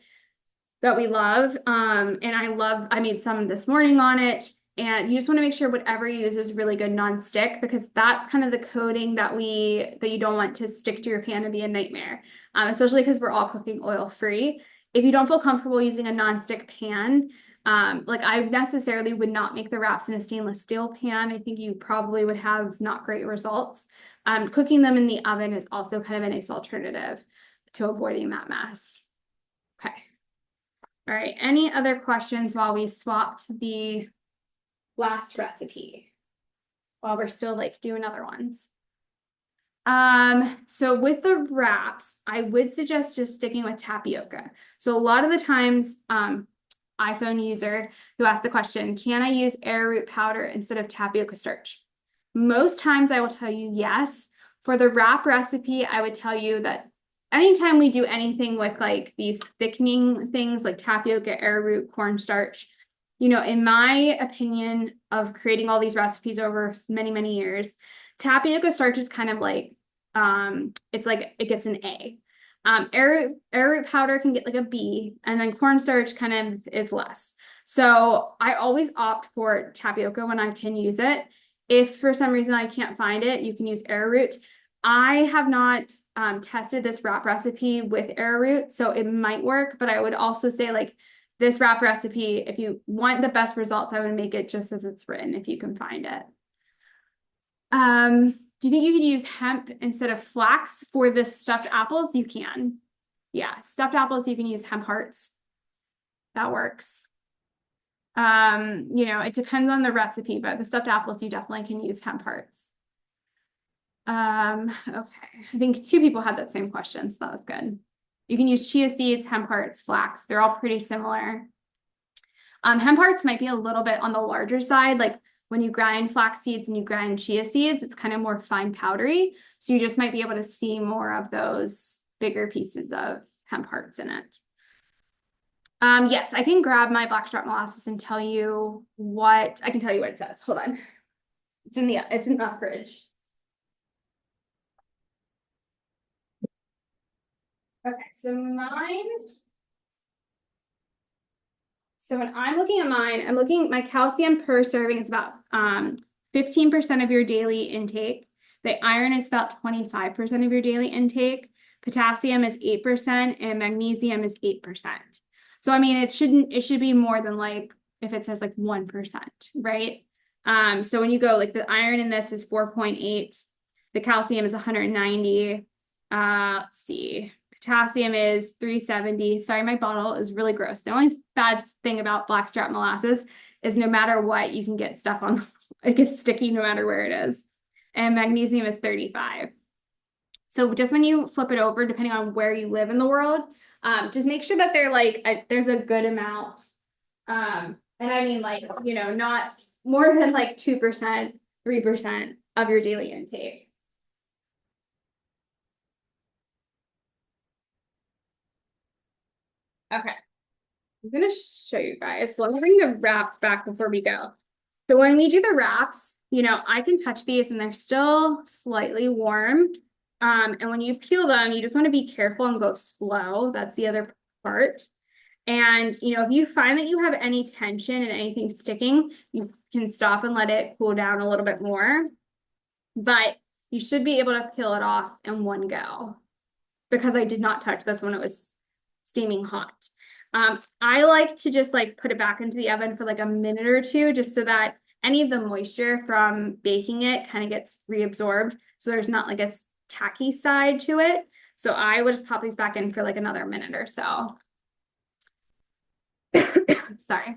that we love. And I made some this morning on it. And you just want to make sure whatever you use is really good nonstick, because that's kind of the coating that you don't want to stick to your pan and be a nightmare, especially because we're all cooking oil free. If you don't feel comfortable using a nonstick pan, I necessarily would not make the wraps in a stainless steel pan. I think you probably would have not great results. Cooking them in the oven is also kind of a nice alternative to avoiding that mess. Okay. All right, any other questions while we swapped the last recipe, while we're still doing other ones? So with the wraps, I would suggest just sticking with tapioca. So a lot of the times, iPhone user who asked the question, can I use arrowroot powder instead of tapioca starch? Most times I will tell you yes. For the wrap recipe, I would tell you that anytime we do anything with these thickening things like tapioca, arrowroot, cornstarch, in my opinion of creating all these recipes over many, many years, tapioca starch is kind of it gets an A. Arrowroot powder can get a B, and then cornstarch kind of is less. So I always opt for tapioca when I can use it. If for some reason I can't find it, you can use arrowroot. I have not tested this wrap recipe with arrowroot, so it might work, but I would also say this wrap recipe, if you want the best results, I would make it just as it's written if you can find it. Do you think you could use hemp instead of flax for the stuffed apples? You can. Yeah, stuffed apples, you can use hemp hearts. That works. It depends on the recipe, but the stuffed apples, you definitely can use hemp hearts. Okay, I think 2 people had that same question, so that was good. You can use chia seeds, hemp hearts, flax. They're all pretty similar. Hemp hearts might be a little bit on the larger side. When you grind flax seeds and you grind chia seeds, it's kind of more fine powdery. So you just might be able to see more of those bigger pieces of hemp hearts in it. Yes, I can grab my blackstrap molasses and tell you what it says. Hold on. It's in the fridge. Okay, so when I'm looking at mine, my calcium per serving is about 15% of your daily intake. The iron is about 25% of your daily intake. Potassium is 8% and magnesium is 8%. So I mean, it should be more than if it says 1%, right? So when you go the iron in this is 4.8, the calcium is 190. Let's see. Potassium is 370. Sorry, my bottle is really gross. The only bad thing about blackstrap molasses is no matter what, you can get stuff on, it gets sticky no matter where it is. And magnesium is 35. So just when you flip it over, depending on where you live in the world, just make sure that they're like, there's a good amount. And I mean like, you know, not more than like 2%, 3% of your daily intake. Okay, I'm gonna show you guys. So let me bring the wraps back before we go. So when we do the wraps, you know, I can touch these and they're still slightly warm. And when you peel them, you just want to be careful and go slow. That's the other part. And, you know, if you find that you have any tension and anything sticking, you can stop and let it cool down a little bit more. But you should be able to peel it off in one go because I did not touch this when it was steaming hot. I like to just like put it back into the oven for like a minute or two, just so that any of the moisture from baking it kind of gets reabsorbed. So there's not like a tacky side to it. So I would just pop these back in for like another minute or so. Sorry.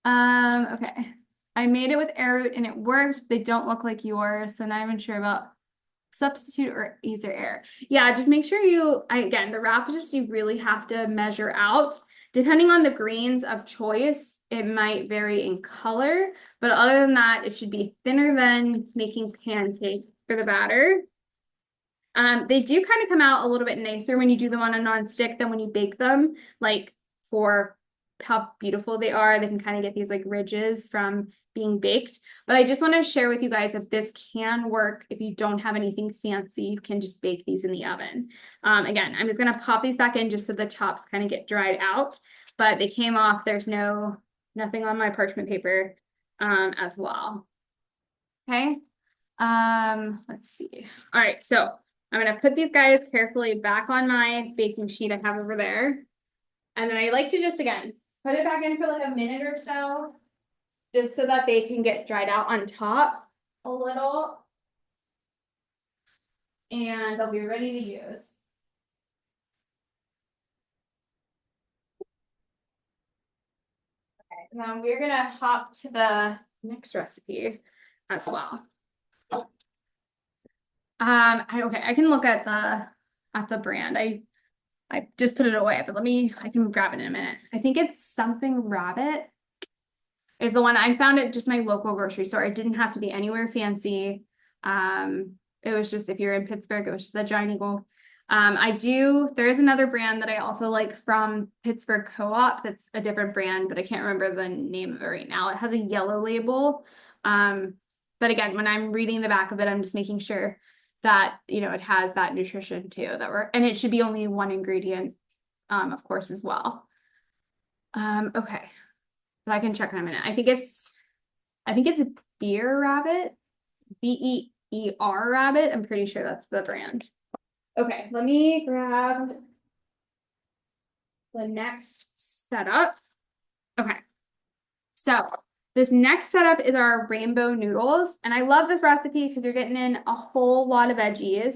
Okay. I made it with arrowroot and it worked. They don't look like yours, so now I'm unsure about substitute or user error. Yeah, just make sure again, the wrap is just, you really have to measure out. Depending on the greens of choice, it might vary in color, but other than that, it should be thinner than making pancakes for the batter. They do kind of come out a little bit nicer when you do them on a non-stick than when you bake them, like for how beautiful they are. They can kind of get these like ridges from being baked. But I just want to share with you guys that this can work if you don't have anything fancy. You can just bake these in the oven. Again, I'm just going to pop these back in just so the tops kind of get dried out. But they came off. There's nothing on my parchment paper as well. Okay. Let's see. All right, so I'm gonna put these guys carefully back on my baking sheet I have over there. And then I like to just, again, put it back in for like a minute or so, just so that they can get dried out on top a little. And they'll be ready to use. Okay, now we're gonna hop to the next recipe as well. Okay, I can look at the brand. I just put it away, but I can grab it in a minute. I think it's something rabbit is the one. I found it just my local grocery store. It didn't have to be anywhere fancy. It was just, if you're in Pittsburgh, it was just a Giant Eagle. There is another brand that I also like from Pittsburgh Co-op that's a different brand, but I can't remember the name of it right now. It has a yellow label. But again, when I'm reading the back of it, I'm just making sure that, you know, it has that nutrition too, and it should be only one ingredient, of course, as well. Okay, but I can check in a minute. I think it's Beer Rabbit, Beer Rabbit. I'm pretty sure that's the brand. Okay, let me grab the next setup. Okay, so this next setup is our rainbow noodles. And I love this recipe because you're getting in a whole lot of veggies.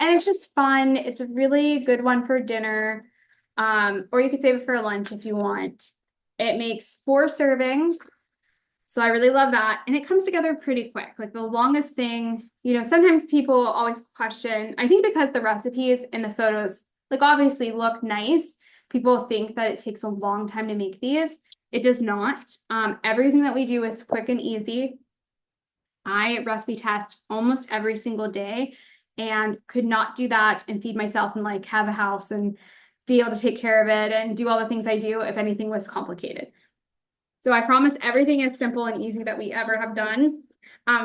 And it's just fun. It's a really good one for dinner. Or you could save it for lunch if you want. It makes 4 servings. So I really love that. And it comes together pretty quick. Like the longest thing, you know, sometimes people always question, I think because the recipes and the photos, like obviously look nice, people think that it takes a long time to make these. It does not. Everything that we do is quick and easy. I recipe test almost every single day and could not do that and feed myself and like have a house and be able to take care of it and do all the things I do if anything was complicated. So I promise everything is simple and easy that we ever have done.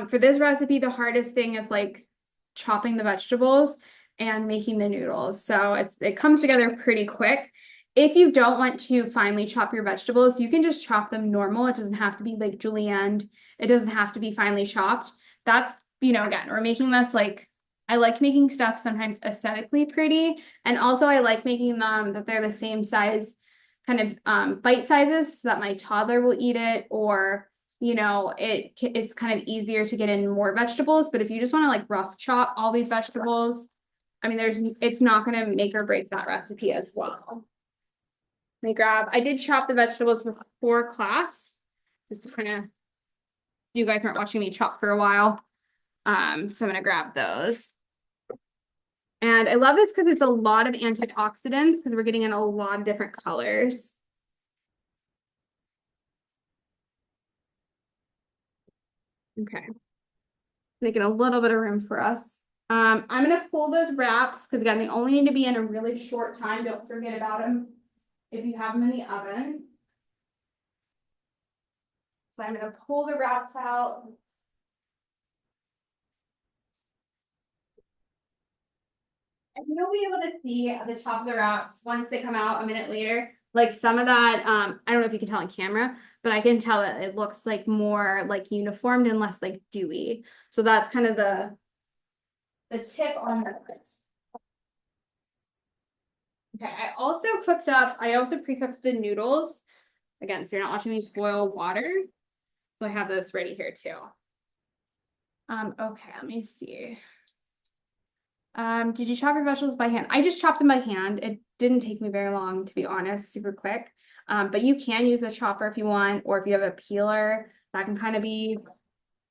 For this recipe, the hardest thing is like chopping the vegetables and making the noodles. So it comes together pretty quick. If you don't want to finely chop your vegetables, you can just chop them normal. It doesn't have to be like julienne. It doesn't have to be finely chopped. That's, you know, again, we're making this like, I like making stuff sometimes aesthetically pretty. And also I like making them that they're the same size, kind of bite sizes, so that my toddler will eat it, or, you know, it is kind of easier to get in more vegetables. But if you just want to like rough chop all these vegetables, I mean, it's not going to make or break that recipe as well. I did chop the vegetables before class, just to kind of, you guys aren't watching me chop for a while. So I'm gonna grab those. And I love this because it's a lot of antioxidants because we're getting in a lot of different colors. Okay. Making a little bit of room for us. I'm gonna pull those wraps because again, they only need to be in a really short time. Don't forget about them if you have them in the oven. So I'm gonna pull the wraps out. And you'll be able to see at the top of the wraps once they come out a minute later, like some of that, I don't know if you can tell on camera, but I can tell that it looks like more like uniformed and less like dewy. So that's kind of the tip on that. Okay, I also pre-cooked the noodles. Again, so you're not watching me boil water. So I have those ready here too. Okay, let me see. Did you chop your vegetables by hand? I just chopped them by hand. It didn't take me very long, to be honest, super quick. But you can use a chopper if you want, or if you have a peeler, that can kind of be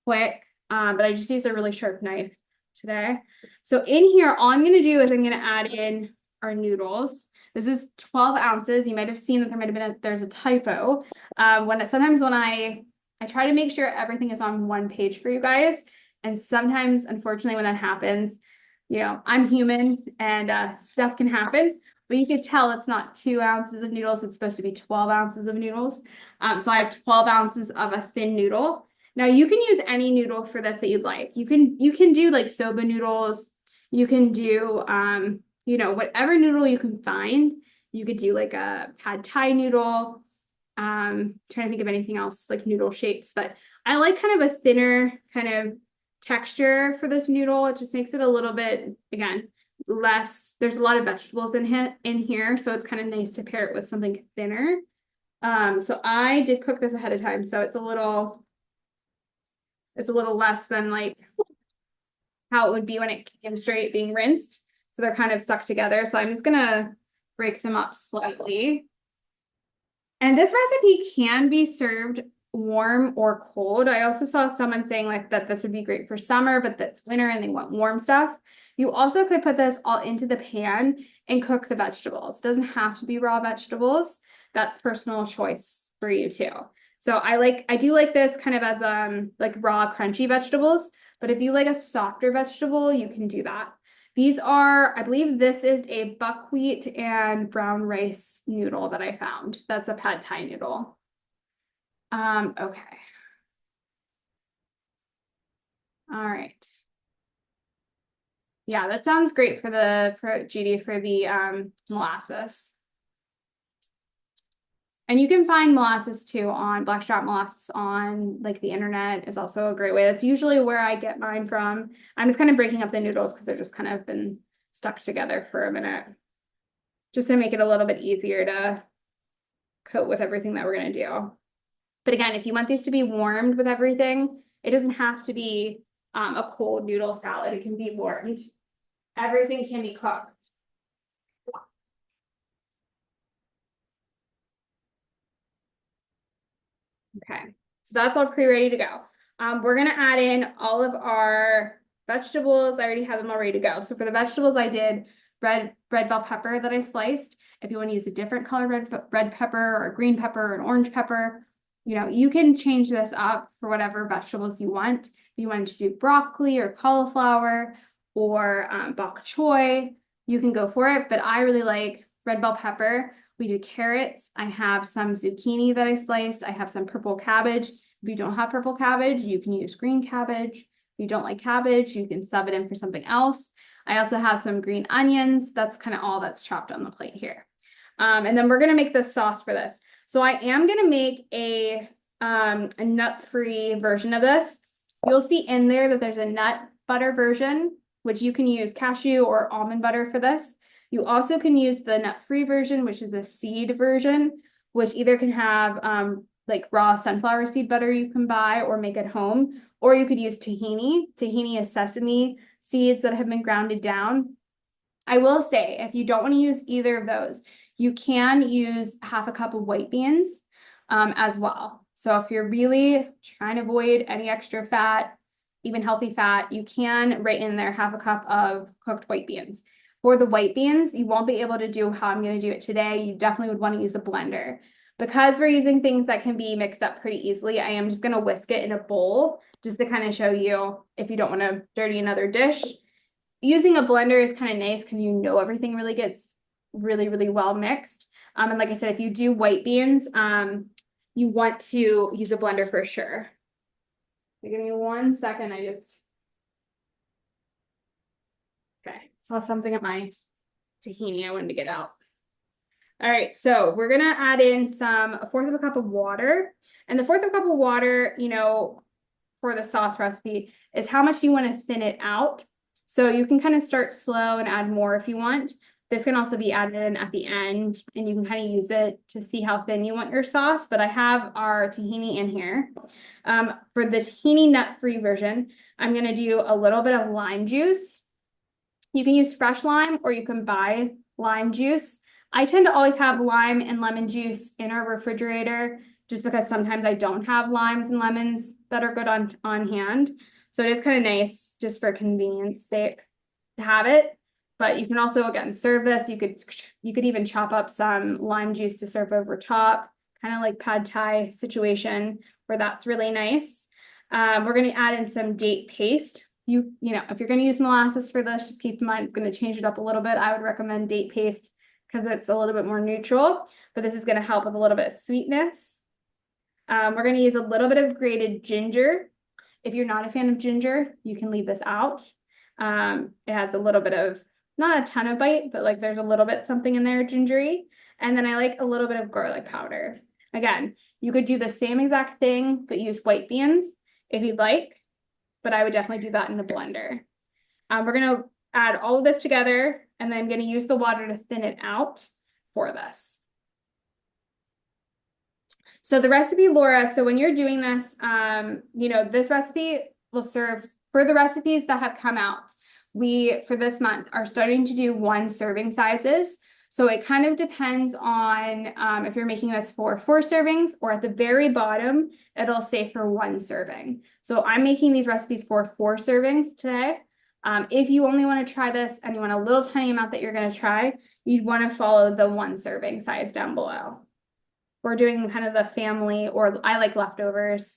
quick. But I just used a really sharp knife today. So in here, all I'm gonna do is I'm gonna add in our noodles. This is 12 ounces. You might have seen that there might have been there's a typo. Sometimes when I try to make sure everything is on one page for you guys, and sometimes, unfortunately, when that happens, you know, I'm human and stuff can happen. But you could tell it's not 2 ounces of noodles. It's supposed to be 12 ounces of noodles. So I have 12 ounces of a thin noodle. Now you can use any noodle for this that you'd like. You can do like soba noodles. You can do you know, whatever noodle you can find. You could do like a pad thai noodle. Trying to think of anything else like noodle shapes, but I like kind of a thinner kind of texture for this noodle. It just makes it a little bit, again, less, there's a lot of vegetables in here, so it's kind of nice to pair it with something thinner. So I did cook this ahead of time, so it's a little less than like how it would be when it came straight being rinsed. So they're kind of stuck together. So I'm just gonna break them up slightly. And this recipe can be served warm or cold. I also saw someone saying like that this would be great for summer, but that's winter and they want warm stuff. You also could put this all into the pan and cook the vegetables. It doesn't have to be raw vegetables. That's personal choice for you too. So I do like this kind of as like raw crunchy vegetables, but if you like a softer vegetable, you can do that. These are, I believe this is a buckwheat and brown rice noodle that I found. That's a pad thai noodle. Okay. All right. Yeah, that sounds great for Judy for the molasses. And you can find molasses too on Blackstrap molasses on like the internet is also a great way. That's usually where I get mine from. I'm just kind of breaking up the noodles because they're just kind of been stuck together for a minute. Just gonna make it a little bit easier to coat with everything that we're gonna do. But again, if you want these to be warmed with everything, it doesn't have to be a cold noodle salad. It can be warmed. Everything can be cooked. Okay, so that's all pre-ready to go. We're gonna add in all of our vegetables. I already have them all ready to go. So for the vegetables, I did red bell pepper that I sliced. If you want to use a different color red pepper or a green pepper or an orange pepper, you know, you can change this up for whatever vegetables you want. If you wanted to do broccoli or cauliflower or bok choy, you can go for it. But I really like red bell pepper. We did carrots. I have some zucchini that I sliced. I have some purple cabbage. If you don't have purple cabbage, you can use green cabbage. If you don't like cabbage, you can sub it in for something else. I also have some green onions. That's kind of all that's chopped on the plate here. And then we're gonna make the sauce for this. So I am gonna make a nut-free version of this. You'll see in there that there's a nut butter version, which you can use cashew or almond butter for this. You also can use the nut-free version, which is a seed version, which either can have like raw sunflower seed butter you can buy or make at home, or you could use tahini. Tahini is sesame seeds that have been grounded down. I will say, if you don't want to use either of those, you can use half a cup of white beans as well. So if you're really trying to avoid any extra fat, even healthy fat, you can write in there half a cup of cooked white beans. For the white beans, you won't be able to do how I'm going to do it today. You definitely would want to use a blender. Because we're using things that can be mixed up pretty easily, I am just going to whisk it in a bowl just to kind of show you if you don't want to dirty another dish. Using a blender is kind of nice because you know everything really gets really, really well mixed. And like I said, if you do white beans, you want to use a blender for sure. So give me 1 second. Okay, saw something at my tahini I wanted to get out. All right, so we're gonna add in a fourth of a cup of water. And the fourth of a cup of water, for the sauce recipe is how much you want to thin it out. So you can kind of start slow and add more if you want. This can also be added in at the end, and you can kind of use it to see how thin you want your sauce. But I have our tahini in here. For the tahini nut-free version, I'm gonna do a little bit of lime juice. You can use fresh lime or you can buy lime juice. I tend to always have lime and lemon juice in our refrigerator just because sometimes I don't have limes and lemons that are good on hand. So it is kind of nice just for convenience sake to have it. But you can also, again, serve this. You could even chop up some lime juice to serve over top, kind of like pad thai situation where that's really nice. We're going to add in some date paste. If you're going to use molasses for this, just keep in mind it's going to change it up a little bit. I would recommend date paste because it's a little bit more neutral, but this is going to help with a little bit of sweetness. We're going to use a little bit of grated ginger. If you're not a fan of ginger, you can leave this out. It adds a little bit of, not a ton of bite, but like there's a little bit something in there gingery. And then I like a little bit of garlic powder. Again, you could do the same exact thing, but use white beans if you'd like, but I would definitely do that in the blender. We're going to add all of this together, and then I'm going to use the water to thin it out for this. So the recipe, Laura, so when you're doing this, this recipe will serve for the recipes that have come out. We, for this month, are starting to do 1 serving sizes. So it kind of depends on if you're making this for 4 servings, or at the very bottom, it'll say for 1 serving. So I'm making these recipes for 4 servings today. If you only want to try this and you want a little tiny amount that you're going to try, you'd want to follow the 1 serving size down below. We're doing kind of the family, or I like leftovers.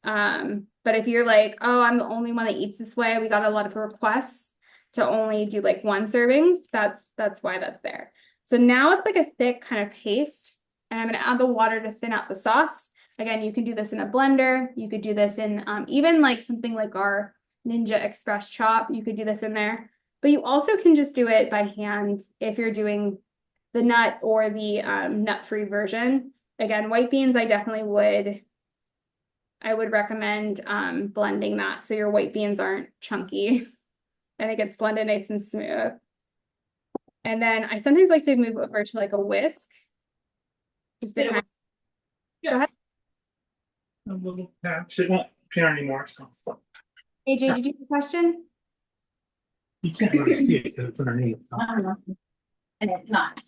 But if you're like, oh, I'm the only one that eats this way, we got a lot of requests to only do like 1 servings. That's why that's there. So now it's like a thick kind of paste, and I'm going to add the water to thin out the sauce. Again, you can do this in a blender. You could do this in even like something like our Ninja Express chop. You could do this in there, but you also can just do it by hand if you're doing the nut or the nut-free version. Again, white beans, I would recommend blending that so your white beans aren't chunky and it gets blended nice and smooth. And then I sometimes like to move over to like a whisk. Yeah. Go ahead. It won't appear anymore. So AJ, did you have a question? you can't really see it because it's underneath. And it's not.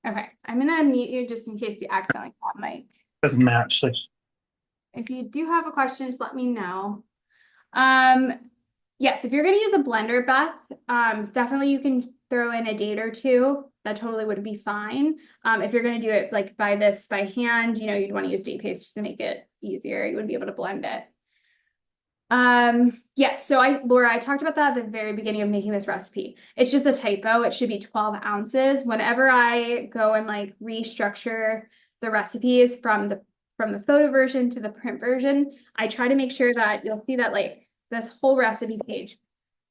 Okay, I'm gonna mute you just in case you accidentally call mic. Doesn't match. So If you do have a question, just let me know. Yes, if you're gonna use a blender, Beth, definitely you can throw in a date or 2. That totally would be fine. If you're gonna do it like by hand, you'd want to use date paste just to make it easier. You wouldn't be able to blend it. Yes, so Laura, I talked about that at the very beginning of making this recipe. It's just a typo. It should be 12 ounces. Whenever I go and like restructure the recipes from the photo version to the print version, I try to make sure that you'll see that like this whole recipe page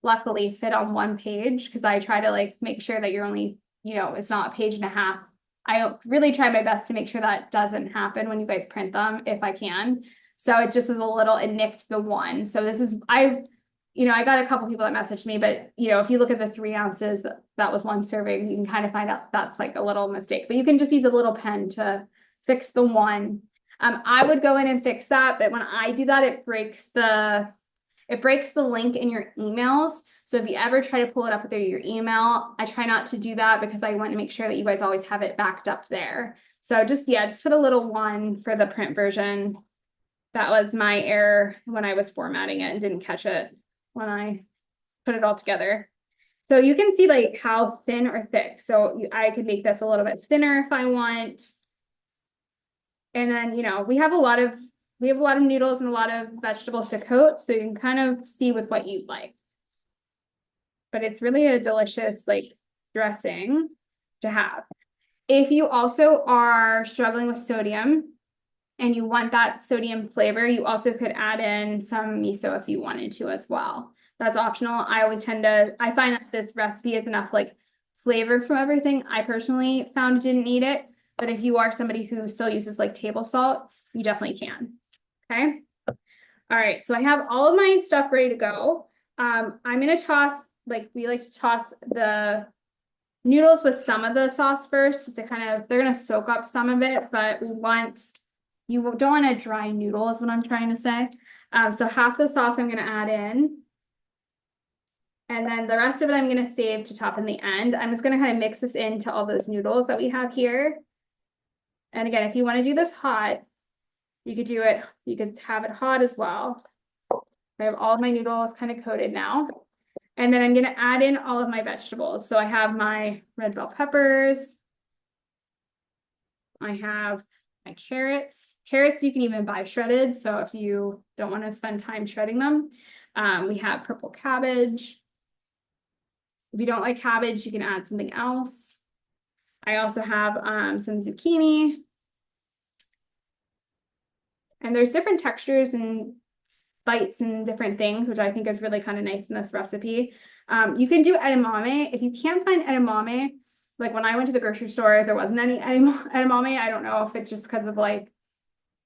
luckily fit on 1 page, because I try to like make sure that you're only, it's not a page and a half. I really try my best to make sure that doesn't happen when you guys print them if I can. So it just was it nicked the 1. So this is, I got a couple people that messaged me, but if you look at the 3 ounces, that was 1 serving, you can kind of find out that's like a little mistake, but you can just use a little pen to fix the 1. I would go in and fix that, but when I do that, it breaks the link in your emails. So if you ever try to pull it up with your email, I try not to do that because I want to make sure that you guys always have it backed up there. So just put a little 1 for the print version. That was my error when I was formatting it and didn't catch it when I put it all together. So you can see like how thin or thick. So I could make this a little bit thinner if I want. And then, you know, we have a lot of noodles and a lot of vegetables to coat, so you can kind of see with what you'd like. But it's really a delicious like dressing to have. If you also are struggling with sodium and you want that sodium flavor, you also could add in some miso if you wanted to as well. That's optional. I find that this recipe is enough like flavor from everything. I personally found didn't need it, but if you are somebody who still uses like table salt, you definitely can. Okay. All right. So I have all of my stuff ready to go. I'm going to toss, like we like to toss the noodles with some of the sauce first, just to they're going to soak up some of it, but you don't want to dry noodle is what I'm trying to say. So half the sauce I'm going to add in. And then the rest of it I'm going to save to top in the end. I'm just going to kind of mix this into all those noodles that we have here. And again, if you want to do this hot, you could have it hot as well. I have all of my noodles kind of coated now. And then I'm going to add in all of my vegetables. So I have my red bell peppers. I have my carrots. Carrots you can even buy shredded. So if you don't want to spend time shredding them, we have purple cabbage. If you don't like cabbage, you can add something else. I also have some zucchini. And there's different textures and bites and different things, which I think is really kind of nice in this recipe. You can do edamame. If you can't find edamame, like when I went to the grocery store, there wasn't any edamame. I don't know if it's just because of like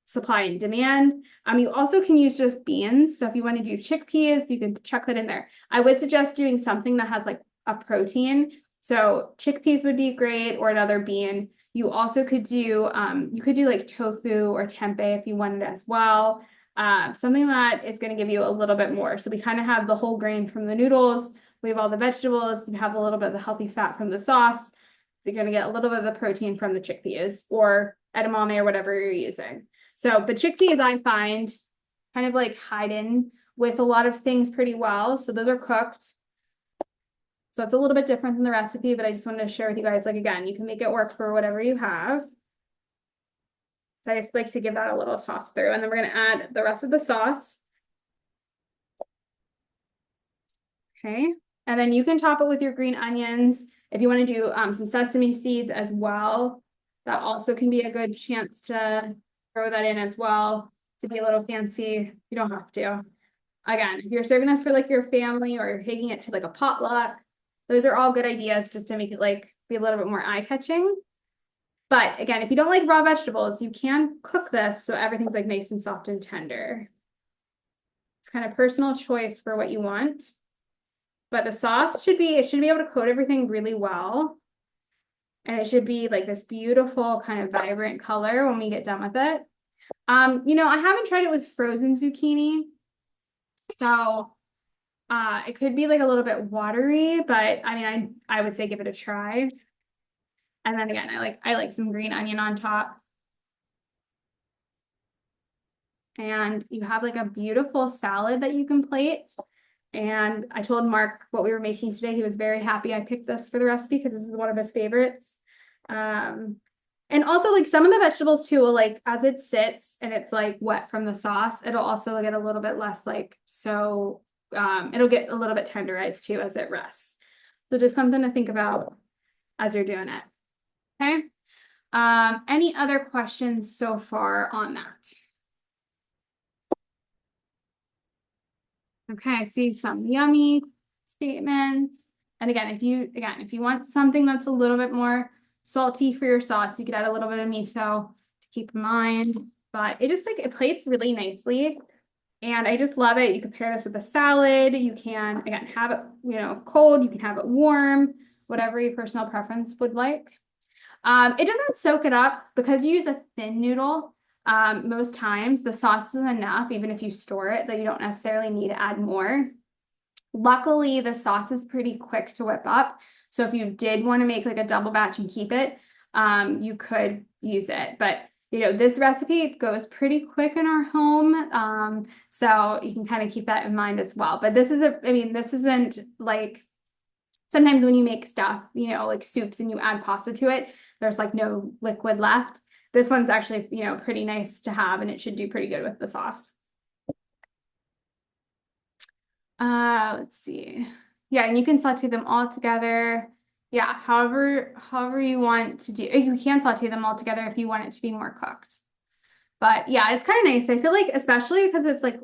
supply and demand. You also can use just beans. So if you want to do chickpeas, you can chuck that in there. I would suggest doing something that has like a protein. So chickpeas would be great, or another bean. You also could do, like tofu or tempeh if you wanted as well. Something that is going to give you a little bit more. So we kind of have the whole grain from the noodles. We have all the vegetables. You have a little bit of the healthy fat from the sauce. You're going to get a little bit of the protein from the chickpeas or edamame or whatever you're using. So, but chickpeas I find kind of like hide in with a lot of things pretty well. So those are cooked. So it's a little bit different than the recipe, but I just wanted to share with you guys, like, again, you can make it work for whatever you have. So I just like to give that a little toss through, and then we're going to add the rest of the sauce. Okay. And then you can top it with your green onions. If you want to do some sesame seeds as well, that also can be a good chance to throw that in as well to be a little fancy. You don't have to. Again, if you're serving this for like your family or you're taking it to like a potluck, those are all good ideas just to make it like be a little bit more eye-catching. But again, if you don't like raw vegetables, you can cook this so everything's like nice and soft and tender. It's kind of personal choice for what you want. But the sauce should be able to coat everything really well. And it should be like this beautiful kind of vibrant color when we get done with it. You know, I haven't tried it with frozen zucchini. So it could be like a little bit watery, but I mean, I would say give it a try. And then again, I like some green onion on top. And you have like a beautiful salad that you can plate. And I told Mark what we were making today. He was very happy I picked this for the recipe because this is one of his favorites. And also like some of the vegetables too, will like as it sits and it's like wet from the sauce, it'll also get a little bit less like, so it'll get a little bit tenderized too as it rests. So just something to think about as you're doing it. Okay. Any other questions so far on that? Okay, I see some yummy statements. And again, if you want something that's a little bit more salty for your sauce, you could add a little bit of miso to keep in mind. But it just like it plates really nicely. And I just love it. You can pair this with a salad. You can, again, have it, you know, cold. You can have it warm, whatever your personal preference would like. It doesn't soak it up because you use a thin noodle. Most times the sauce is enough, even if you store it, that you don't necessarily need to add more. Luckily, the sauce is pretty quick to whip up. So if you did want to make like a double batch and keep it, you could use it. But you know, this recipe goes pretty quick in our home. So you can kind of keep that in mind as well. But this is this isn't like sometimes when you make stuff, you know, like soups and you add pasta to it, there's like no liquid left. This one's actually, you know, pretty nice to have, and it should do pretty good with the sauce. Let's see. Yeah, and you can saute them all together. Yeah, however you want to do. You can saute them all together if you want it to be more cooked. But yeah, it's kind of nice. I feel like, especially because it's like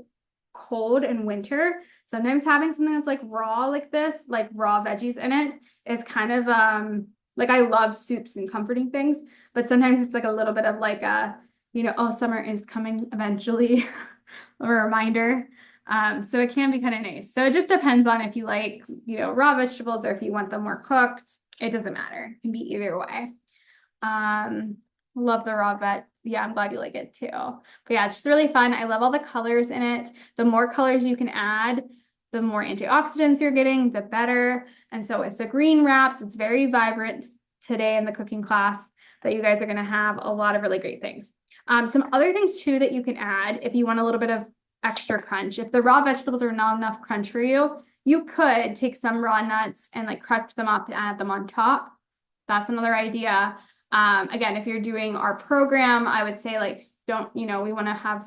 cold in winter, sometimes having something that's like raw like this, like raw veggies in it, is kind of like, I love soups and comforting things, but sometimes it's like a little bit of like a, you know, oh, summer is coming eventually, a reminder. So it can be kind of nice. So it just depends on if you like, you know, raw vegetables or if you want them more cooked. It doesn't matter. It can be either way. Love the raw vet. Yeah, I'm glad you like it too. But yeah, it's just really fun. I love all the colors in it. The more colors you can add, the more antioxidants you're getting, the better. And so with the green wraps, it's very vibrant today in the cooking class that you guys are going to have a lot of really great things. Some other things too that you can add if you want a little bit of extra crunch. If the raw vegetables are not enough crunch for you, you could take some raw nuts and like crunch them up and add them on top. That's another idea. Again, if you're doing our program, I would say like, don't, you know, we want to have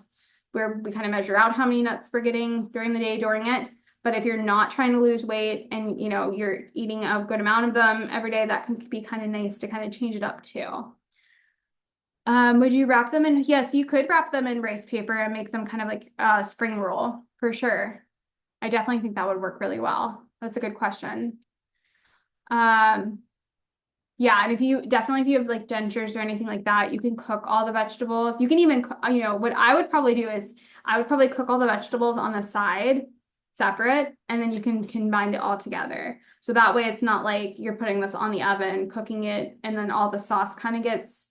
where we kind of measure out how many nuts we're getting during the day during it. But if you're not trying to lose weight and, you know, you're eating a good amount of them every day, that can be kind of nice to kind of change it up too. Would you wrap them in? Yes, you could wrap them in rice paper and make them kind of like a spring roll for sure. I definitely think that would work really well. That's a good question. Yeah, and if you have like dentures or anything like that, you can cook all the vegetables. You can even, you know, what I would probably do is I would probably cook all the vegetables on the side separate, and then you can combine it all together. So that way it's not like you're putting this on the oven, cooking it, and then all the sauce kind of gets,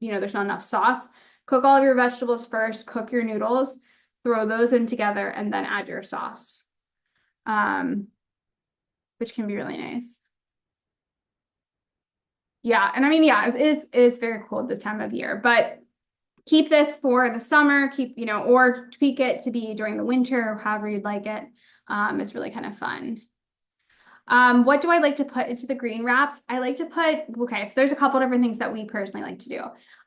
you know, there's not enough sauce. Cook all of your vegetables first, cook your noodles, throw those in together, and then add your sauce, which can be really nice. Yeah, and I mean, yeah, it is very cold this time of year, but keep this for the summer, keep, you know, or tweak it to be during the winter or however you'd like it. It's really kind of fun. What do I like to put into the green wraps? I like to put, okay, so there's a couple different things that we personally like to do.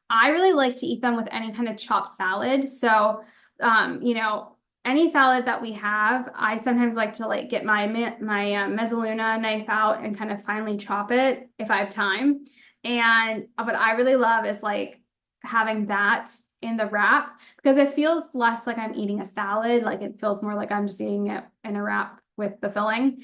I really like to eat them with any kind of chopped salad. So, you know, any salad that we have, I sometimes like to like get my mezzaluna knife out and kind of finely chop it if I have time. And what I really love is like having that in the wrap because it feels less like I'm eating a salad. Like it feels more like I'm just eating it in a wrap with the filling.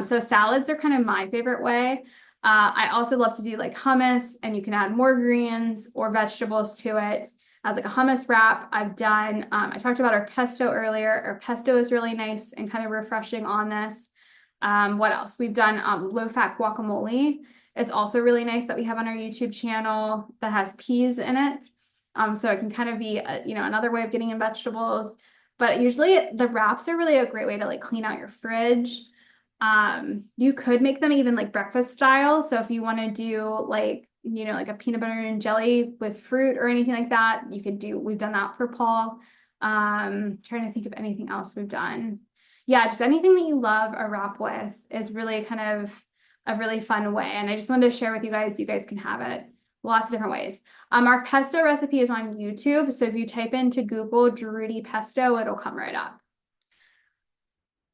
So salads are kind of my favorite way. I also love to do like hummus, and you can add more greens or vegetables to it as like a hummus wrap. I've done, I talked about our pesto earlier. Our pesto is really nice and kind of refreshing on this. What else? We've done low-fat guacamole. It's also really nice that we have on our YouTube channel that has peas in it. So it can kind of be, you know, another way of getting in vegetables. But usually the wraps are really a great way to like clean out your fridge. You could make them even like breakfast style. So if you want to do like, you know, like a peanut butter and jelly with fruit or anything like that, you could do, we've done that for Paul. Trying to think of anything else we've done. Yeah, just anything that you love a wrap with is really kind of a really fun way. And I just wanted to share with you guys can have it lots of different ways. Our pesto recipe is on YouTube. So if you type into Google Drudy pesto, it'll come right up.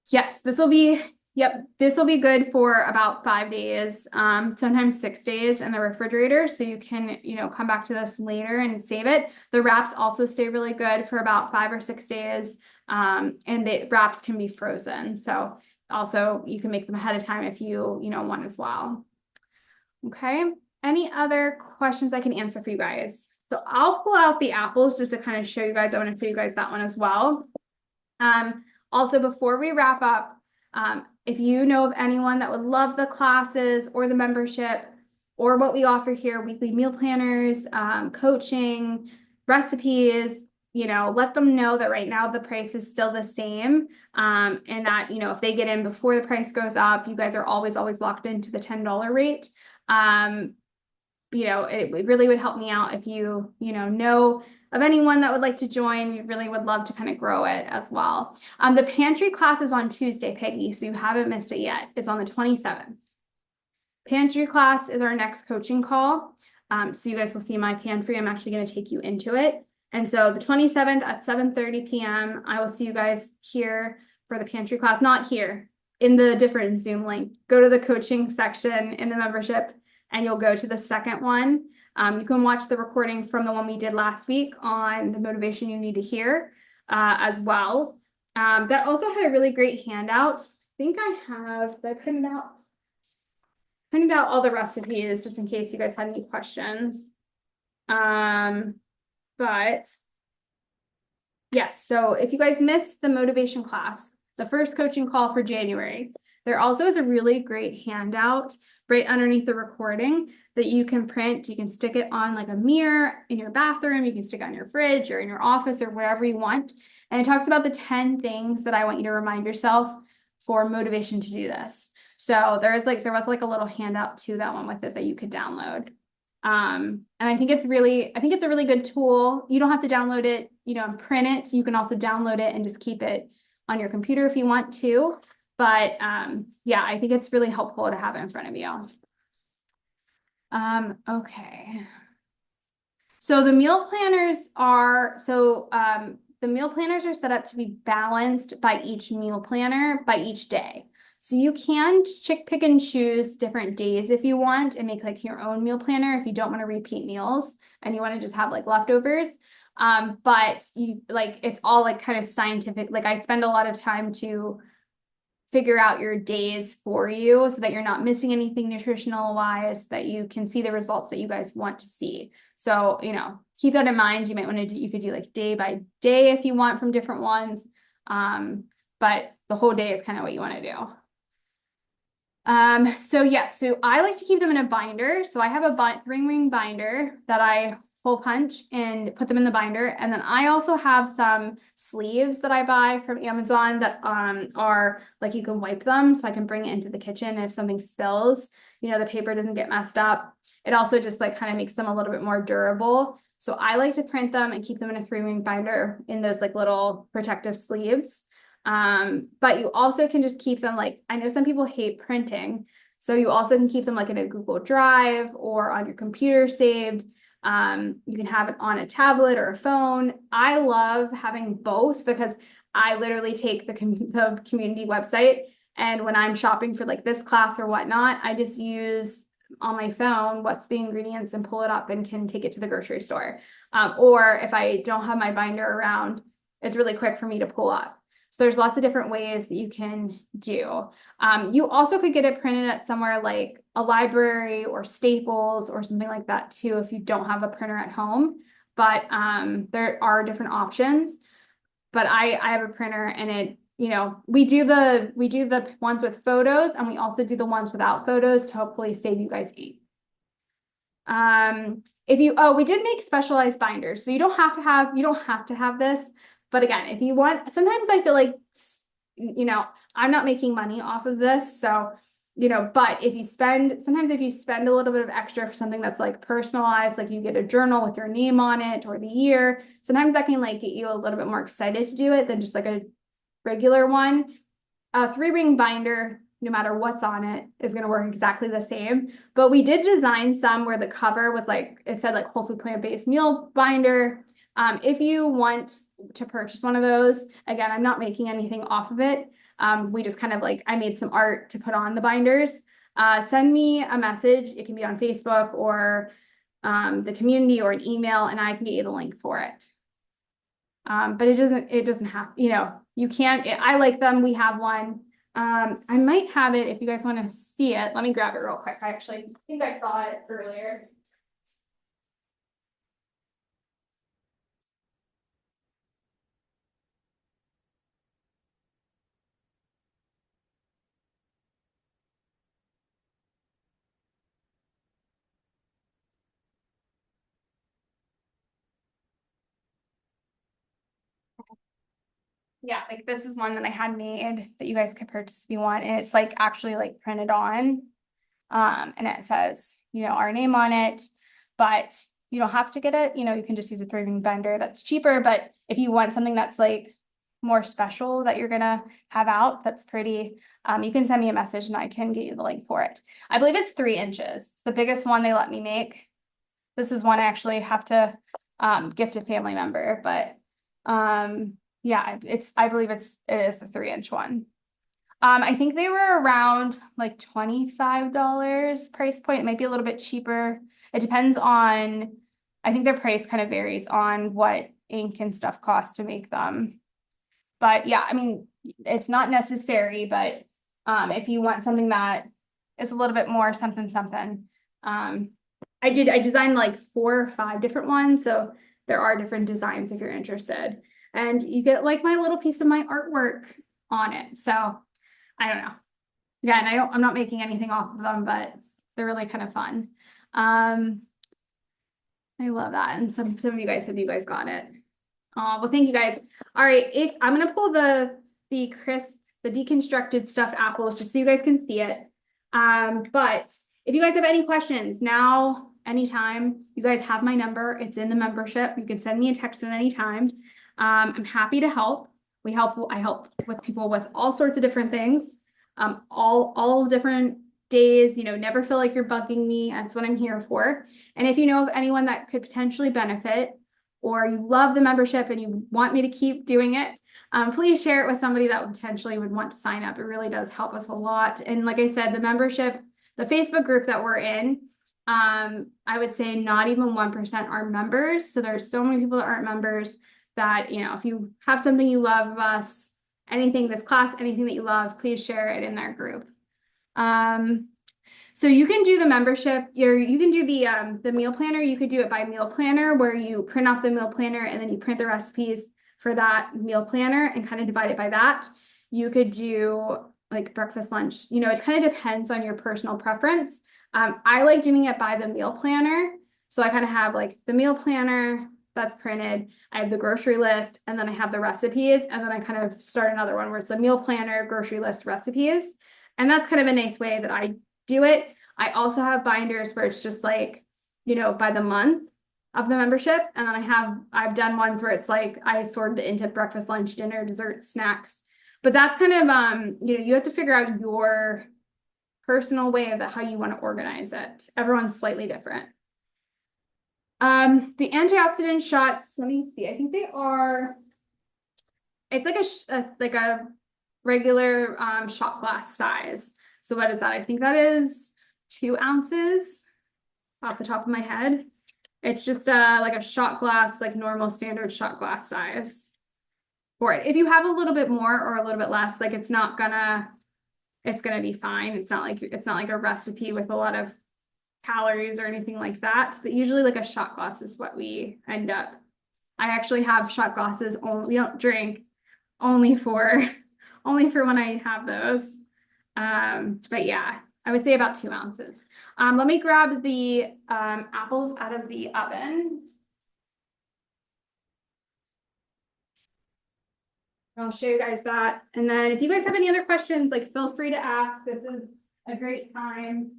Yes, this will be good for about 5 days, sometimes 6 days in the refrigerator. So you can, you know, come back to this later and save it. The wraps also stay really good for about 5 or 6 days. And the wraps can be frozen. So also you can make them ahead of time if you know, want as well. Okay. Any other questions I can answer for you guys? So I'll pull out the apples just to kind of show you guys. I want to show you guys that one as well. Also, before we wrap up, if you know of anyone that would love the classes or the membership or what we offer here, weekly meal planners, coaching, recipes, you know, let them know that right now the price is still the same. And that, you know, if they get in before the price goes up, you guys are always locked into the $10 rate. You know, it really would help me out if you know of anyone that would like to join. We really would love to kind of grow it as well. The pantry class is on Tuesday, Peggy, so you haven't missed it yet. It's on the 27th. Pantry class is our next coaching call. So you guys will see my pantry. I'm actually going to take you into it. And so the 27th at 7:30 p.m., I will see you guys here for the pantry class, not here, in the different Zoom link. Go to the coaching section in the membership and you'll go to the second one. You can watch the recording from the one we did last week on the motivation you need to hear as well. That also had a really great handout. I think I have that printed out all the recipes just in case you guys had any questions. But yes, so if you guys missed the motivation class, the first coaching call for January, there also is a really great handout right underneath the recording that you can print. You can stick it on like a mirror in your bathroom. You can stick it on your fridge or in your office or wherever you want. And it talks about the 10 things that I want you to remind yourself for motivation to do this. So there was like a little handout to that one with it that you could download. And I think it's a really good tool. You don't have to download it, and print it. You can also download it and just keep it on your computer if you want to. But yeah, I think it's really helpful to have it in front of you. Okay. So the meal planners are set up to be balanced by each meal planner by each day. So you can pick and choose different days if you want and make like your own meal planner if you don't want to repeat meals and you want to just have like leftovers. But it's all like kind of scientific. Like I spend a lot of time to figure out your days for you so that you're not missing anything nutritional wise, that you can see the results that you guys want to see. So, keep that in mind. You could do like day by day if you want from different ones. But the whole day is kind of what you want to do. So I like to keep them in a binder. So I have a 3-ring binder that I hole punch and put them in the binder. And then I also have some sleeves that I buy from Amazon that are like you can wipe them so I can bring it into the kitchen if something spills, the paper doesn't get messed up. It also just like kind of makes them a little bit more durable. So I like to print them and keep them in a 3-ring binder in those like little protective sleeves. But you also can just keep them I know some people hate printing, so you also can keep them like in a Google Drive or on your computer saved. You can have it on a tablet or a phone. I love having both because I literally take the community website, and when I'm shopping for like this class or whatnot, I just use on my phone what's the ingredients and pull it up and can take it to the grocery store. Or if I don't have my binder around, it's really quick for me to pull up. So there's lots of different ways that you can do. You also could get it printed at somewhere like a library or Staples or something like that too if you don't have a printer at home. But there are different options. But I have a printer, and it, we do the ones with photos, and we also do the ones without photos to hopefully save you guys ink. We did make specialized binders, so you don't have to have this. But again, if you want, sometimes I feel like, I'm not making money off of this. So, but if you spend a little bit of extra for something that's like personalized, like you get a journal with your name on it or the year, sometimes that can like get you a little bit more excited to do it than just like a regular one. A 3-ring binder, no matter what's on it, is going to work exactly the same. But we did design some where the cover with it said like whole food plant-based meal binder. If you want to purchase one of those, again, I'm not making anything off of it. We just kind of I made some art to put on the binders. Send me a message. It can be on Facebook or the community or an email, and I can get you the link for it. But it doesn't have, you can't, I like them. We have one. I might have it if you guys want to see it. Let me grab it real quick. I actually think I saw it earlier. Yeah, this is one that I had made that you guys could purchase if you want. And it's actually printed on. And it says, our name on it, but you don't have to get it. You can just use a 3-ring binder that's cheaper. But if you want something that's more special that you're gonna have out, that's pretty, you can send me a message and I can get you the link for it. I believe it's 3 inches. It's the biggest one they let me make. This is one I actually have to gift a family member, but yeah, I believe it is the 3-inch one. I think they were around like $25 price point. It might be a little bit cheaper. It depends on, I think their price kind of varies on what ink and stuff costs to make them. But yeah, I mean, it's not necessary, but if you want something that is a little bit more something. I designed like 4 or 5 different ones, so there are different designs if you're interested. And you get like my little piece of my artwork on it. So I don't know. Yeah, and I'm not making anything off of them, but they're really kind of fun. I love that. And some of you guys said you guys got it. Well, thank you guys. All right, if I'm gonna pull the deconstructed stuffed apples just so you guys can see it. But if you guys have any questions now, anytime, you guys have my number. It's in the membership. You can send me a text at any time. I'm happy to help. I help with people with all sorts of different things, all different days, never feel like you're bugging me. That's what I'm here for. And if you know of anyone that could potentially benefit, or you love the membership and you want me to keep doing it, please share it with somebody that potentially would want to sign up. It really does help us a lot. And like I said, the membership, the Facebook group that we're in, I would say not even 1% are members. So there's so many people that aren't members that, if you have something you love of us, anything, this class, anything that you love, please share it in their group. So you can do the membership, you can do the meal planner. You could do it by meal planner, where you print off the meal planner and then you print the recipes for that meal planner and kind of divide it by that. You could do like breakfast, lunch, it kind of depends on your personal preference. I like doing it by the meal planner. So I kind of have like the meal planner that's printed. I have the grocery list, and then I have the recipes, and then I kind of start another one where it's a meal planner, grocery list, recipes. And that's kind of a nice way that I do it. I also have binders where it's just like, by the month of the membership. And then I've done ones where it's like I sorted it into breakfast, lunch, dinner, dessert, snacks. But that's kind of, you have to figure out your personal way of how you want to organize it. Everyone's slightly different. The antioxidant shots, let me see. I think they are, it's like a regular shot glass size. So what is that? I think that is 2 ounces off the top of my head. It's just like a shot glass, like normal standard shot glass size for it. If you have a little bit more or a little bit less, like it's gonna be fine. It's not like a recipe with a lot of calories or anything like that. But usually like a shot glass is what we end up. I actually have shot glasses only, we don't drink, only for when I have those. But yeah, I would say about 2 ounces. Let me grab the apples out of the oven. I'll show you guys that. And then if you guys have any other questions, like feel free to ask. This is a great time.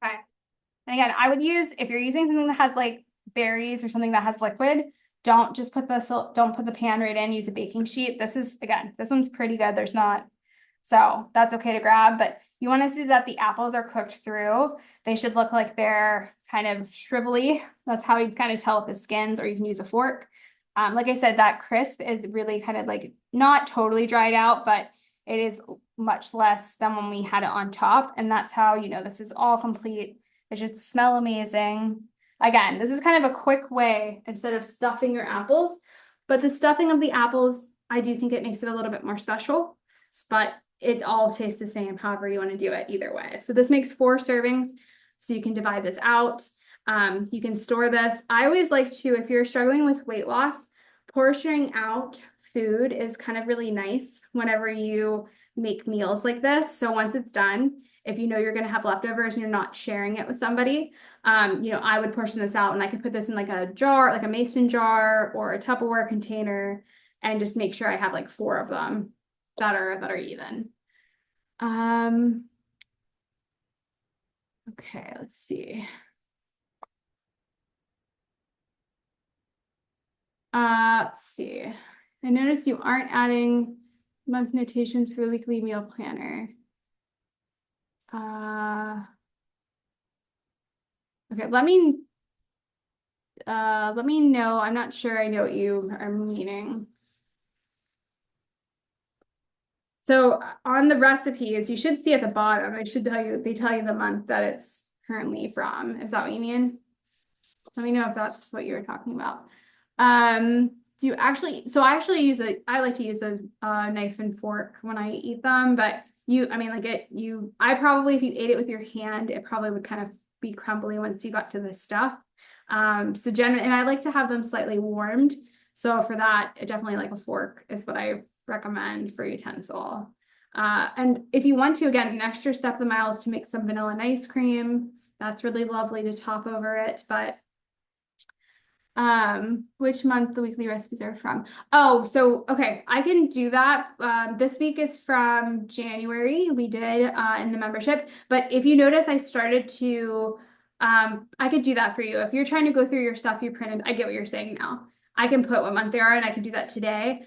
Okay. And again, I would use, if you're using something that has like berries or something that has liquid, don't just put the pan right in, use a baking sheet. This one's pretty good. There's not, so that's okay to grab, but you want to see that the apples are cooked through. They should look like they're kind of shrivelly. That's how you kind of tell with the skins, or you can use a fork. Like I said, that crisp is really kind of like not totally dried out, but it is much less than when we had it on top. And that's how, this is all complete. It should smell amazing. Again, this is kind of a quick way instead of stuffing your apples, but the stuffing of the apples, I do think it makes it a little bit more special, but it all tastes the same, however you want to do it either way. So this makes 4 servings, so you can divide this out. You can store this. I always like to, if you're struggling with weight loss, portioning out food is kind of really nice whenever you make meals like this. So once it's done, if you know you're going to have leftovers and you're not sharing it with somebody, I would portion this out, and I could put this in like a jar, like a mason jar or a Tupperware container, and just make sure I have like 4 of them. that are even. Okay, let's see. Let's see. I noticed you aren't adding month notations for the weekly meal planner. Okay, let me know. I'm not sure I know what you are meaning. So on the recipes, you should see at the bottom, I should tell you, they tell you the month that it's currently from. Is that what you mean? Let me know if that's what you were talking about. Do you actually, so I actually I like to use a knife and fork when I eat them, but I probably, if you ate it with your hand, it probably would kind of be crumbly once you got to the stuff. So generally, and I like to have them slightly warmed. So for that, definitely like a fork is what I recommend for utensil. And if you want to, again, an extra step of the mile is to make some vanilla and ice cream. That's really lovely to top over it, but which month the weekly recipes are from. Oh, so okay, I can do that. This week is from January. We did in the membership, but if you notice, I started to I could do that for you. If you're trying to go through your stuff you printed, I get what you're saying now. I can put what month they are and I can do that today.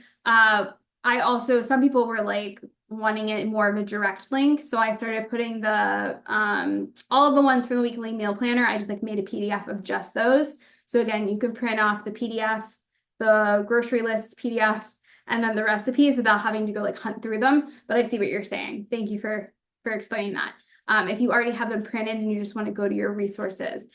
I also, some people were like wanting it more of a direct link, so I started putting the all of the ones for the weekly meal planner. I just like made a PDF of just those. So again, you can print off the PDF, the grocery list PDF, and then the recipes without having to go like hunt through them. But I see what you're saying. Thank you for explaining that. If you already have them printed and you just want to go to your resources.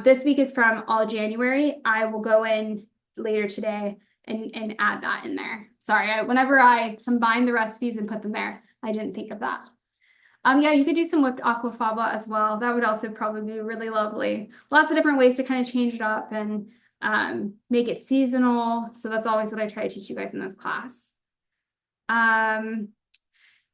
This week is from all January. I will go in later today and add that in there. Sorry, whenever I combine the recipes and put them there, I didn't think of that. Yeah, you could do some whipped aquafaba as well. That would also probably be really lovely. Lots of different ways to kind of change it up and make it seasonal. So that's always what I try to teach you guys in this class.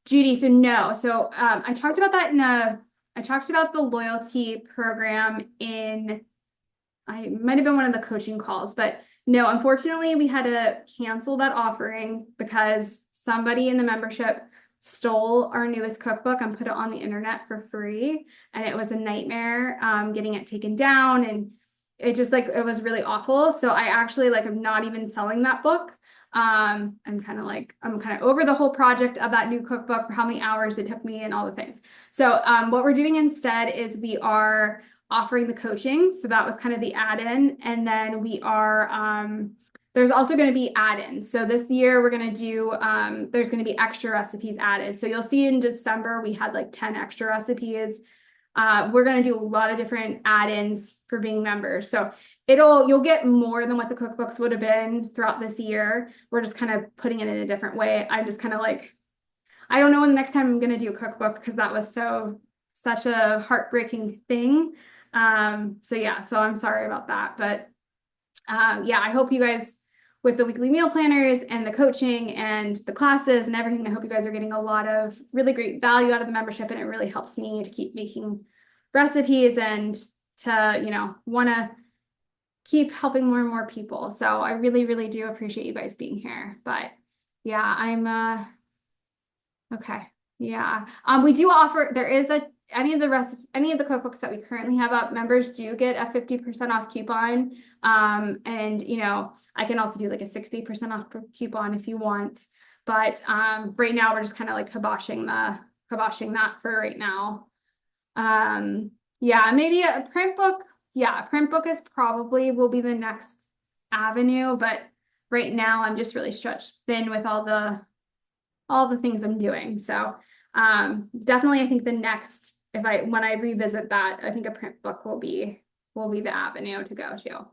Judy, so no. So I talked about that I talked about the loyalty program I might have been one of the coaching calls, but no, unfortunately we had to cancel that offering because somebody in the membership stole our newest cookbook and put it on the internet for free. And it was a nightmare getting it taken down. And it just it was really awful. So I actually I'm not even selling that book. I'm kind of over the whole project of that new cookbook for how many hours it took me and all the things. So what we're doing instead is we are offering the coaching. So that was kind of the add-in. And then we are, there's also going to be add-ins. So this year we're going to do, there's going to be extra recipes added. So you'll see in December, we had 10 extra recipes. We're going to do a lot of different add-ins for being members. So you'll get more than what the cookbooks would have been throughout this year. We're just kind of putting it in a different way. I'm just kind of I don't know when the next time I'm going to do a cookbook because that was such a heartbreaking thing. So yeah, so I'm sorry about that, but yeah, I hope you guys with the weekly meal planners and the coaching and the classes and everything, I hope you guys are getting a lot of really great value out of the membership, and it really helps me to keep making recipes and to, want to keep helping more and more people. So I really, really do appreciate you guys being here, but yeah, I'm, okay. Yeah. We do offer, there is any of the cookbooks that we currently have up, members do get a 50% off coupon. And I can also do a 60% off coupon if you want. But right now we're just kind of kiboshing that for right now. Yeah, maybe a print book. Yeah, a print book is probably will be the next avenue, but right now I'm just really stretched thin with all the things I'm doing. So definitely I think the next, when I revisit that, I think a print book will be the avenue to go to.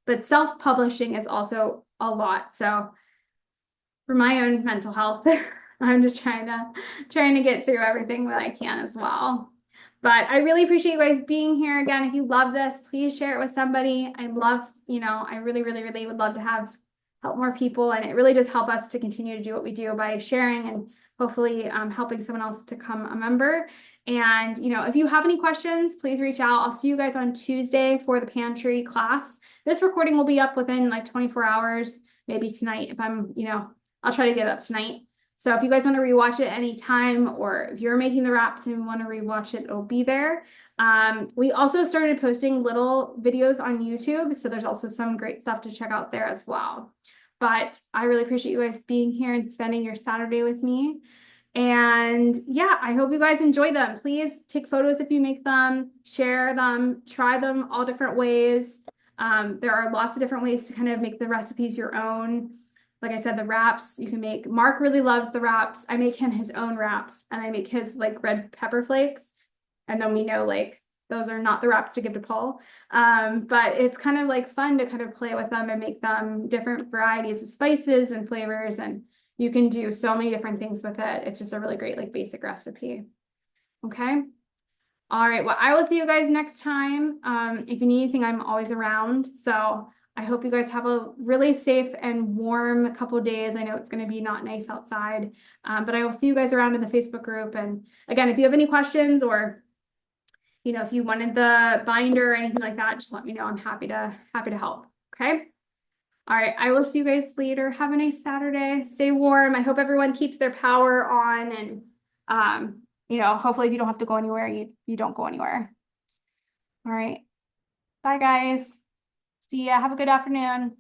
But self-publishing is also a lot. So for my own mental health, I'm just trying to get through everything that I can as well. But I really appreciate you guys being here. Again, if you love this, please share it with somebody. I really, really, really would love to help more people. And it really does help us to continue to do what we do by sharing and hopefully helping someone else to become a member. And, if you have any questions, please reach out. I'll see you guys on Tuesday for the pantry class. This recording will be up within 24 hours, maybe tonight if I'm, I'll try to get it up tonight. So if you guys want to rewatch it anytime, or if you're making the wraps and want to rewatch it, it'll be there. We also started posting little videos on YouTube, so there's also some great stuff to check out there as well. But I really appreciate you guys being here and spending your Saturday with me. And yeah, I hope you guys enjoy them. Please take photos if you make them, share them, try them all different ways. There are lots of different ways to kind of make the recipes your own. Like I said, the wraps you can make. Mark really loves the wraps. I make him his own wraps, and I make his like red pepper flakes. And then we know like those are not the wraps to give to Paul. But it's kind of like fun to kind of play with them and make them different varieties of spices and flavors, and you can do so many different things with it. It's just a really great like basic recipe. Okay. All right. Well, I will see you guys next time. If you need anything, I'm always around. So I hope you guys have a really safe and warm couple of days. I know it's going to be not nice outside, but I will see you guys around in the Facebook group. And again, if you have any questions, or if you wanted the binder or anything like that, just let me know. I'm happy to help. Okay. All right. I will see you guys later. Have a nice Saturday. Stay warm. I hope everyone keeps their power on, and hopefully if you don't have to go anywhere, you don't go anywhere. All right. Bye guys. See ya. Have a good afternoon.